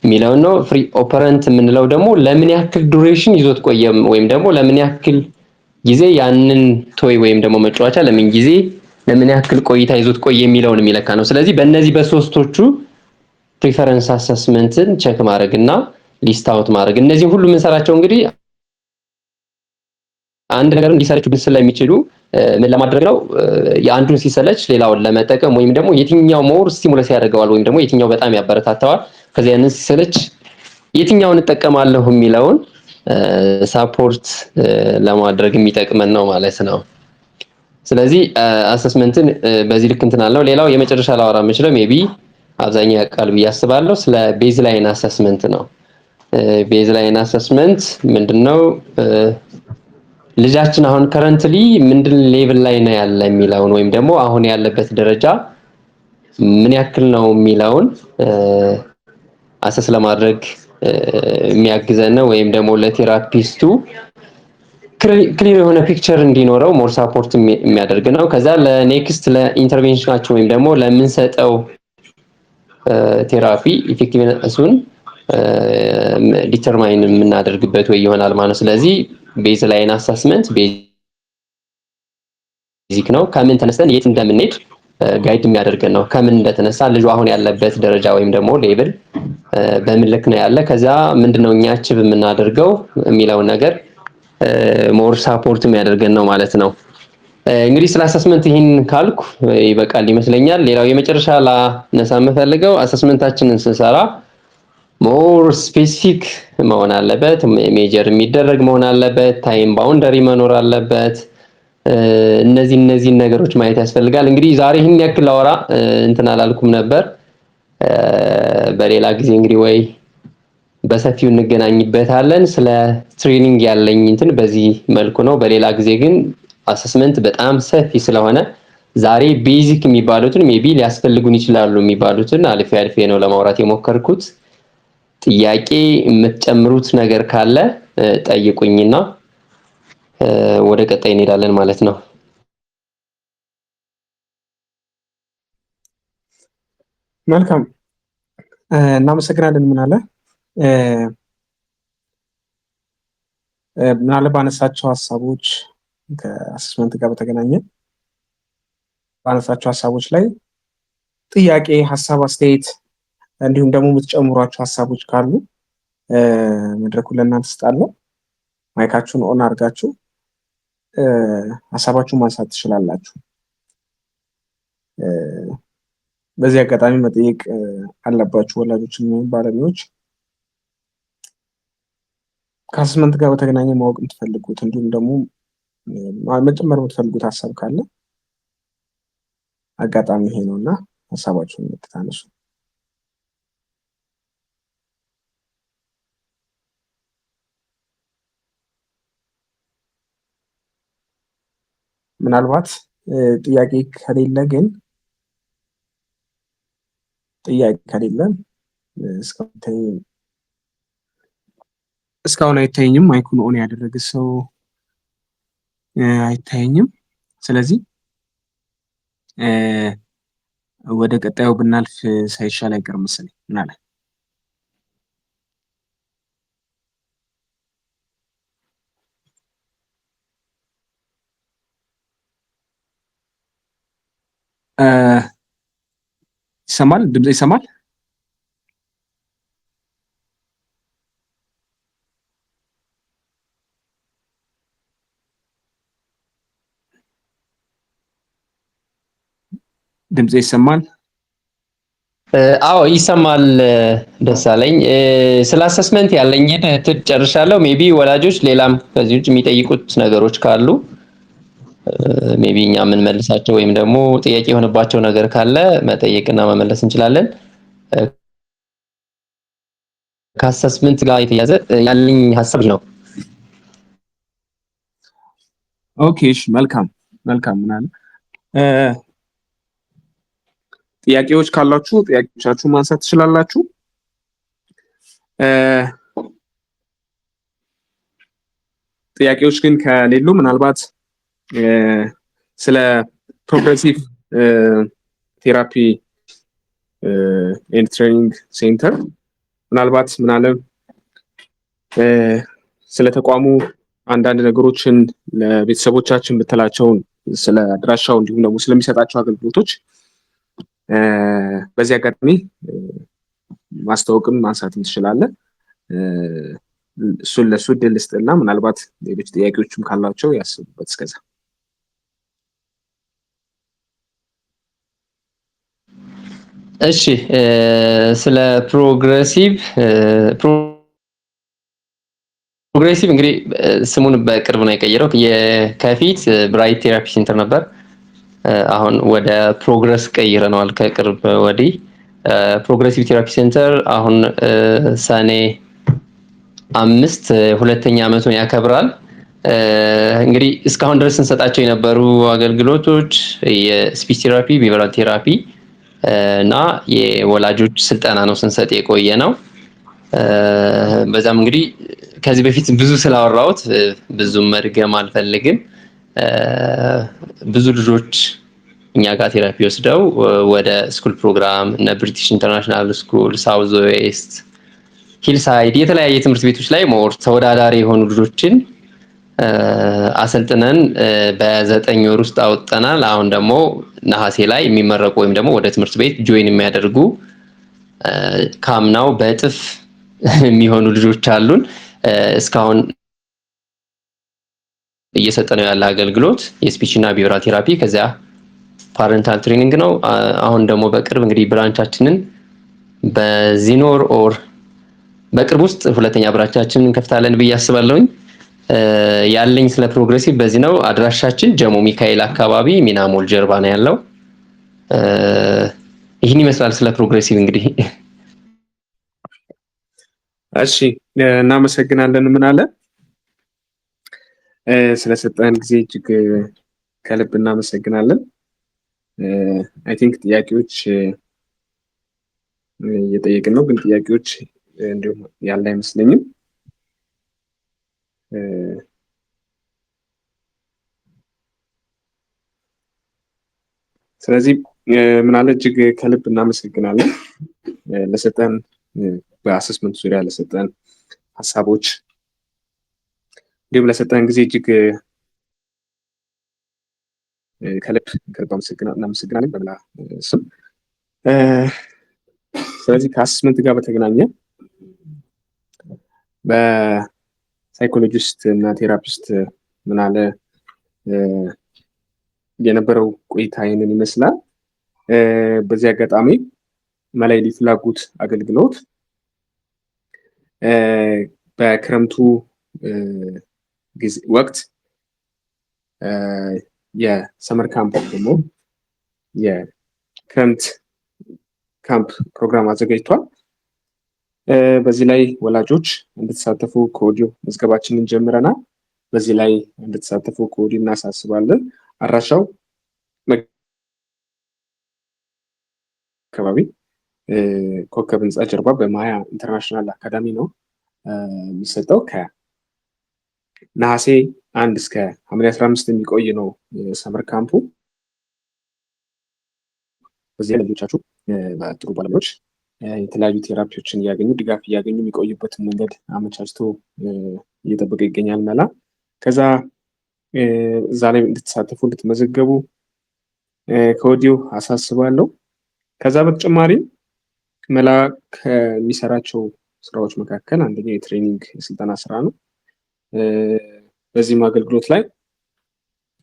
የሚለው ነው። ፍሪ ኦፐረንት የምንለው ደግሞ ለምን ያክል ዱሬሽን ይዞት ቆየ ወይም ደግሞ ለምን ያክል ጊዜ ያንን ቶይ ወይም ደግሞ መጫወቻ ለምን ያክል ቆይታ ይዞት ቆየ የሚለውን የሚለካ ነው። ስለዚህ በእነዚህ በሶስቶቹ ፕሪፈረንስ አሰስመንትን ቼክ ማድረግና ሊስት አውት ማድረግ እነዚህ ሁሉ የምንሰራቸው እንግዲህ አንድ ነገር እንዲሰለቹብን ስለሚችሉ ምን ለማድረግ ነው? የአንዱን ሲሰለች ሌላውን ለመጠቀም ወይም ደግሞ የትኛው ሞር ስቲሙለስ ያደርገዋል ወይም ደግሞ የትኛው በጣም ያበረታታዋል፣ ከዚያ ያንን ሲሰለች የትኛውን እጠቀማለሁ የሚለውን ሳፖርት ለማድረግ የሚጠቅመን ነው ማለት ነው። ስለዚህ አሰስመንትን በዚህ ልክ እንትን አለው። ሌላው የመጨረሻ ላወራ የምችለው ሜቢ አብዛኛው ያውቃል ብዬ አስባለሁ። ስለ ቤዝላይን አሰስመንት ነው። ቤዝላይን አሰስመንት ምንድነው? ልጃችን አሁን ከረንትሊ ምንድን ሌቭል ላይ ነው ያለ የሚለውን ወይም ደግሞ አሁን ያለበት ደረጃ ምን ያክል ነው የሚለውን አሰስ ለማድረግ የሚያግዘን ነው። ወይም ደግሞ ለቴራፒስቱ ክሊር የሆነ ፒክቸር እንዲኖረው ሞር ሳፖርት የሚያደርግ ነው። ከዛ ለኔክስት ለኢንተርቬንሽናችን ወይም ደግሞ ለምንሰጠው ቴራፒ ኢፌክቲቭነሱን ዲተርማይን የምናደርግበት ወይ ይሆናል ማለት ነው። ስለዚህ ቤዝላይን አሰስመንት ቤዚክ ነው። ከምን ተነስተን የት እንደምንሄድ ጋይድ የሚያደርገን ነው። ከምን እንደተነሳ ልጁ አሁን ያለበት ደረጃ ወይም ደግሞ ሌቭል በምን ልክ ነው ያለ፣ ከዛ ምንድነው እኛ አቺቭ የምናደርገው የሚለውን ነገር ሞር ሳፖርት የሚያደርገን ነው ማለት ነው። እንግዲህ ስለ አሰስመንት ይህን ካልኩ ይበቃል ይመስለኛል። ሌላው የመጨረሻ ላነሳ የምፈልገው አሰስመንታችንን ስንሰራ ሞር ስፔሲፊክ መሆን አለበት፣ ሜጀር የሚደረግ መሆን አለበት፣ ታይም ባውንደሪ መኖር አለበት። እነዚህን ነገሮች ማየት ያስፈልጋል። እንግዲህ ዛሬ ይህን ያክል አወራ እንትን አላልኩም ነበር። በሌላ ጊዜ እንግዲህ ወይ በሰፊው እንገናኝበታለን። ስለ ትሬኒንግ ያለኝ እንትን በዚህ መልኩ ነው። በሌላ ጊዜ ግን አሰስመንት በጣም ሰፊ ስለሆነ ዛሬ ቤዚክ የሚባሉትን ሜቢ ሊያስፈልጉን ይችላሉ የሚባሉትን አልፌ ነው ለማውራት የሞከርኩት። ጥያቄ የምትጨምሩት ነገር ካለ ጠይቁኝና ወደ ቀጣይ እንሄዳለን ማለት ነው። መልካም እናመሰግናለን። ምናለ ባነሳቸው ሀሳቦች ከአሰስመንት ጋር በተገናኘ ባነሳቸው ሀሳቦች ላይ ጥያቄ፣ ሀሳብ፣ አስተያየት እንዲሁም ደግሞ የምትጨምሯቸው ሀሳቦች ካሉ መድረኩን ለእናንተ ስጣለሁ። ማይካችሁን ኦን አድርጋችሁ ሀሳባችሁን ማንሳት ትችላላችሁ። በዚህ አጋጣሚ መጠየቅ አለባችሁ ወላጆችን ባለሙያዎች ከአሰስመንት ጋር በተገናኘ ማወቅ የምትፈልጉት እንዲሁም ደግሞ መጨመር የምትፈልጉት ሀሳብ ካለ አጋጣሚ ይሄ ነውና ሀሳባችሁን እንድታነሱ። ምናልባት ጥያቄ ከሌለ ግን እስካሁን አይታየኝም። ማይኩን ኦን ያደረገ ሰው አይታየኝም። ስለዚህ ወደ ቀጣዩ ብናልፍ ሳይሻል አይቀርም መሰለኝ። ምናለ ይሰማል? ድምጽ ይሰማል? ድምጽ ይሰማል? አዎ ይሰማል። ደሳለኝ ስለ አሰስመንት ያለኝን ጨርሻለሁ። ሜቢ ወላጆች ሌላም ከዚህ ውጭ የሚጠይቁት ነገሮች ካሉ ሜቢ እኛ የምንመልሳቸው ወይም ደግሞ ጥያቄ የሆነባቸው ነገር ካለ መጠየቅና መመለስ እንችላለን። ከአሰስመንት ጋር የተያዘ ያለኝ ሀሳብ ነው። ኦኬ፣ እሺ፣ መልካም ምናለ ጥያቄዎች ካላችሁ ጥያቄዎቻችሁን ማንሳት ትችላላችሁ። ጥያቄዎች ግን ከሌሉ ምናልባት ስለ ፕሮግሬሲቭ ቴራፒ ኤንድ ትሬኒንግ ሴንተር ምናልባት ስለ ተቋሙ አንዳንድ ነገሮችን ለቤተሰቦቻችን ብትላቸውን ስለ አድራሻው እንዲሁም ደግሞ ስለሚሰጣቸው አገልግሎቶች በዚህ አጋጣሚ ማስታወቅም ማንሳትም ትችላለህ። እሱን ለሱ እድል ልስጥና ምናልባት ሌሎች ጥያቄዎችም ካላቸው ያስቡበት እስከዛ። እሺ፣ ስለ ፕሮግሬሲቭ እንግዲህ ስሙን በቅርብ ነው የቀየረው። ከፊት ብራይት ቴራፒ ሴንተር ነበር። አሁን ወደ ፕሮግረስ ቀይረነዋል ከቅርብ ወዲህ። ፕሮግሬሲቭ ቴራፒ ሴንተር አሁን ሰኔ 5 ሁለተኛ ዓመቱን ያከብራል። እንግዲህ እስካሁን ድረስ እንሰጣቸው የነበሩ አገልግሎቶች የስፒች ቴራፒ፣ ቢሄቪራል ቴራፒ እና የወላጆች ስልጠና ነው ስንሰጥ የቆየ ነው። በዛም እንግዲህ ከዚህ በፊት ብዙ ስላወራሁት ብዙም መድገም አልፈልግም። ብዙ ልጆች እኛ ጋር ቴራፒ ወስደው ወደ ስኩል ፕሮግራም እና ብሪቲሽ ኢንተርናሽናል ስኩል፣ ሳውዝ ዌስት፣ ሂልሳይድ የተለያየ ትምህርት ቤቶች ላይ ሞር ተወዳዳሪ የሆኑ ልጆችን አሰልጥነን በ9 ወር ውስጥ አወጣናል። አሁን ደግሞ ነሐሴ ላይ የሚመረቁ ወይም ደግሞ ወደ ትምህርት ቤት ጆይን የሚያደርጉ ካምናው በእጥፍ የሚሆኑ ልጆች አሉን። እስካሁን እየሰጠነው ያለ አገልግሎት የስፒች እና ቢሄቪራል ቴራፒ ከዚያ ፓረንታል ትሬኒንግ ነው። አሁን ደግሞ በቅርብ እንግዲህ ብራንቻችንን በዚኖር ኦር በቅርብ ውስጥ ሁለተኛ ብራንቻችንን እንከፍታለን ብዬ አስባለሁኝ። ያለኝ ስለ ፕሮግሬሲቭ በዚህ ነው። አድራሻችን ጀሞ ሚካኤል አካባቢ ሚናሞል ጀርባ ነው ያለው። ይህን ይመስላል ስለ ፕሮግሬሲቭ እንግዲህ። እሺ እናመሰግናለን። ምን አለ ስለሰጠን ጊዜ እጅግ ከልብ እናመሰግናለን። አይ ቲንክ ጥያቄዎች እየጠየቅን ነው፣ ግን ጥያቄዎች እንዲሁም ያለ አይመስለኝም። ስለዚህ ምን አለ እጅግ ከልብ እናመሰግናለን ለሰጠን በአሰስመንት ዙሪያ ለሰጠን ሀሳቦች እንዲሁም ለሰጠን ጊዜ እጅግ ከልብ እናመሰግናለን በምላ ስም። ስለዚህ ከአሰስመንት ጋር በተገናኘ በሳይኮሎጂስት እና ቴራፒስት ምን አለ የነበረው ቆይታ ይህንን ይመስላል። በዚህ አጋጣሚ መላይ ፍላጎት አገልግሎት በክረምቱ ወቅት የሰመር ካምፕ ደግሞ የክረምት ካምፕ ፕሮግራም አዘጋጅቷል። በዚህ ላይ ወላጆች እንድትሳተፉ ከወዲሁ መዝገባችንን ጀምረናል። በዚህ ላይ እንድትሳተፉ ከወዲሁ እናሳስባለን። አድራሻው አካባቢ ኮከብ ህንፃ ጀርባ በማያ ኢንተርናሽናል አካዳሚ ነው የሚሰጠው። ከነሐሴ 1 እስከ ሐምሌ 15 የሚቆይ ነው ሰመር ካምፑ። በዚህ ልጆቻችሁ በጥሩ ባለሙያዎች የተለያዩ ቴራፒዎችን እያገኙ ድጋፍ እያገኙ የሚቆዩበትን መንገድ አመቻችቶ እየጠበቀ ይገኛል መላ። ከዛ እዛ ላይ እንድትሳተፉ እንድትመዘገቡ ከወዲሁ አሳስባለሁ። ከዛ በተጨማሪ መላ ከሚሰራቸው ስራዎች መካከል አንደኛው የትሬኒንግ የስልጠና ስራ ነው። በዚህም አገልግሎት ላይ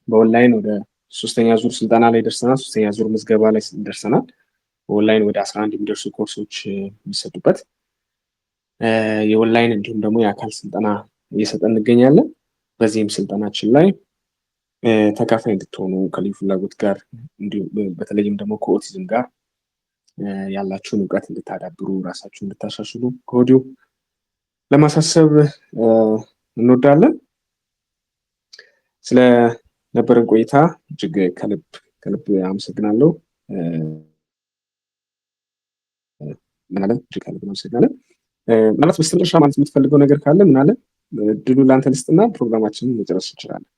በኦንላይን ወደ 3ኛ ዙር ስልጠና ላይ ደርሰናል። 3ኛ ዙር ምዝገባ ላይ ደርሰናል። በኦንላይን ወደ 11 የሚደርሱ ኮርሶች የሚሰጡበት የኦንላይን እንዲሁም ደግሞ የአካል ስልጠና እየሰጠን እንገኛለን። በዚህም ስልጠናችን ላይ ተካፋይ እንድትሆኑ ከልዩ ፍላጎት ጋር እንዲሁም በተለይም ደግሞ ከኦቲዝም ጋር ያላችሁን እውቀት እንድታዳብሩ ራሳችሁን እንድታሻሽሉ ከወዲሁ ለማሳሰብ እንወዳለን። ስለነበረን ቆይታ እጅግ ከልብ አመሰግናለሁ። ምናለን እጅግ ከልብ አመሰግናለን። ማለት በስተመጨረሻ ማለት የምትፈልገው ነገር ካለ ምናለ እድሉ ለአንተ ልስጥና ፕሮግራማችንን መጨረስ እንችላለን።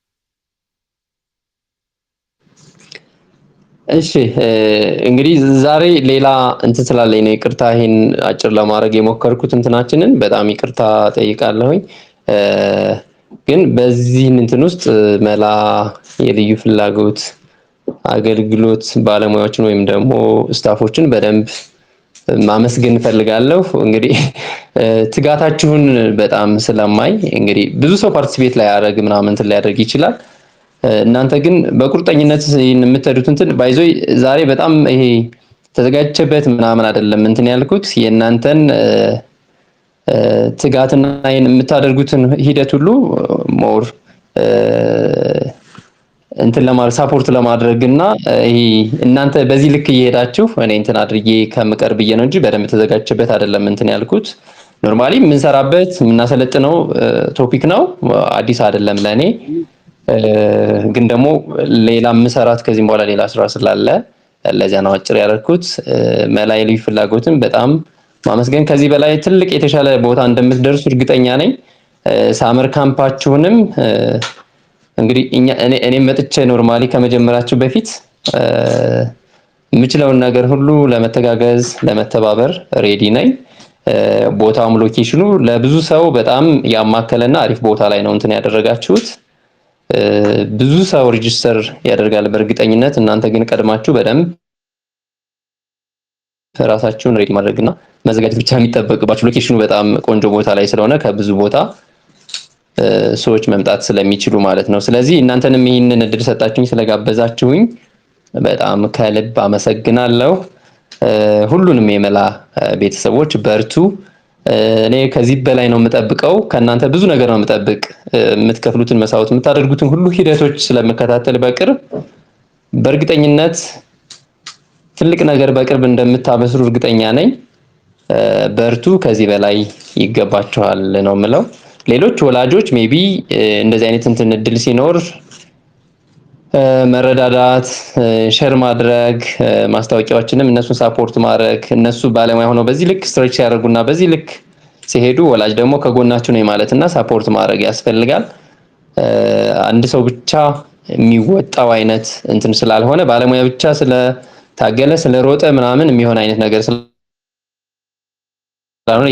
እሺ እንግዲህ ዛሬ ሌላ እንትን ስላለኝ ነው ይቅርታ ይሄን አጭር ለማድረግ የሞከርኩት እንትናችንን በጣም ይቅርታ ጠይቃለሁኝ። ግን በዚህ እንትን ውስጥ መላ የልዩ ፍላጎት አገልግሎት ባለሙያዎችን ወይም ደግሞ ስታፎችን በደንብ ማመስገን ፈልጋለሁ። እንግዲህ ትጋታችሁን በጣም ስለማይ እንግዲህ ብዙ ሰው ፓርቲሲፔት ላይ ያደርግ ምናምን እንትን ሊያደርግ ይችላል። እናንተ ግን በቁርጠኝነት የምትሄዱት እንትን ባይዞይ ዛሬ በጣም ይሄ ተዘጋጅቼበት ምናምን አይደለም እንትን ያልኩት የእናንተን ትጋትና የምታደርጉትን ሂደት ሁሉ ሞር እንትን ለማድረግ ሳፖርት ለማድረግና ይሄ እናንተ በዚህ ልክ እየሄዳችሁ እኔ እንትን አድርጌ ከምቀር ብዬ ነው እንጂ በደንብ ተዘጋጅቼበት አይደለም እንትን ያልኩት። ኖርማሊ የምንሰራበት የምናሰለጥነው ቶፒክ ነው፣ አዲስ አይደለም ለኔ። ግን ደግሞ ሌላ የምሰራት ከዚህም በኋላ ሌላ ስራ ስላለ ለዚያ ነው አጭር ያደረኩት። መላይ ልዩ ፍላጎትን በጣም ማመስገን፣ ከዚህ በላይ ትልቅ የተሻለ ቦታ እንደምትደርሱ እርግጠኛ ነኝ። ሳመር ካምፓችሁንም እንግዲህ እኔም መጥቼ ኖርማሊ ከመጀመራችሁ በፊት የምችለውን ነገር ሁሉ ለመተጋገዝ ለመተባበር ሬዲ ነኝ። ቦታውም ሎኬሽኑ ለብዙ ሰው በጣም ያማከለና አሪፍ ቦታ ላይ ነው እንትን ያደረጋችሁት። ብዙ ሰው ሬጂስተር ያደርጋል በእርግጠኝነት። እናንተ ግን ቀድማችሁ በደንብ ራሳችሁን ሬዲ ማድረግና መዘጋጀት ብቻ የሚጠበቅባችሁ። ሎኬሽኑ በጣም ቆንጆ ቦታ ላይ ስለሆነ ከብዙ ቦታ ሰዎች መምጣት ስለሚችሉ ማለት ነው። ስለዚህ እናንተንም ይህንን እድል ሰጣችሁኝ ስለጋበዛችሁኝ በጣም ከልብ አመሰግናለሁ። ሁሉንም የመላ ቤተሰቦች በርቱ። እኔ ከዚህ በላይ ነው የምጠብቀው፣ ከእናንተ ብዙ ነገር ነው የምጠብቅ። የምትከፍሉትን መስዋዕት የምታደርጉትን ሁሉ ሂደቶች ስለምከታተል በቅርብ በእርግጠኝነት ትልቅ ነገር በቅርብ እንደምታበስሩ እርግጠኛ ነኝ። በርቱ፣ ከዚህ በላይ ይገባችኋል ነው የምለው። ሌሎች ወላጆች ሜቢ እንደዚህ አይነት እንትን እድል ሲኖር መረዳዳት፣ ሼር ማድረግ፣ ማስታወቂያዎችንም እነሱን ሳፖርት ማድረግ፣ እነሱ ባለሙያ ሆነው በዚህ ልክ ስትሬች ሲያደርጉና በዚህ ልክ ሲሄዱ ወላጅ ደግሞ ከጎናችሁ ነው ማለትና ሳፖርት ማድረግ ያስፈልጋል። አንድ ሰው ብቻ የሚወጣው አይነት እንትን ስላልሆነ ባለሙያ ብቻ ስለታገለ ስለሮጠ ምናምን የሚሆን አይነት ነገር ስላልሆነ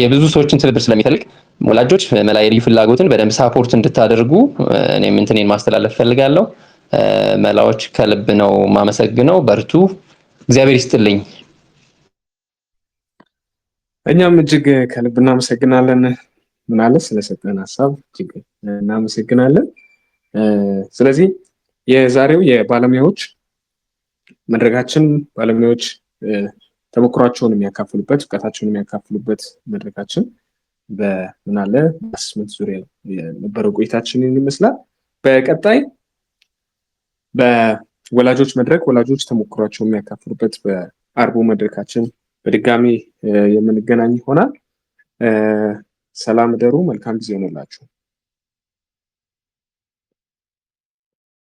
የብዙ ሰዎችን ትብብር ስለሚፈልግ ወላጆች መላይ ልዩ ፍላጎትን በደንብ ሳፖርት እንድታደርጉ እኔም እንትኔን ማስተላለፍ ፈልጋለሁ። መላዎች ከልብ ነው ማመሰግነው። በርቱ፣ እግዚአብሔር ይስጥልኝ። እኛም እጅግ ከልብ እናመሰግናለን። ምናለ ስለሰጠን ሀሳብ እጅግ እናመሰግናለን። ስለዚህ የዛሬው የባለሙያዎች መድረካችን ባለሙያዎች ተሞክሯቸውን የሚያካፍሉበት እውቀታቸውን የሚያካፍሉበት መድረካችን በምናለ አሰስመንት ዙሪያ የነበረው ቆይታችንን ይመስላል። በቀጣይ በወላጆች መድረክ ወላጆች ተሞክሯቸውን የሚያካፍሉበት በአርቡ መድረካችን በድጋሚ የምንገናኝ ይሆናል። ሰላም እደሩ። መልካም ጊዜ ይሆንላችሁ።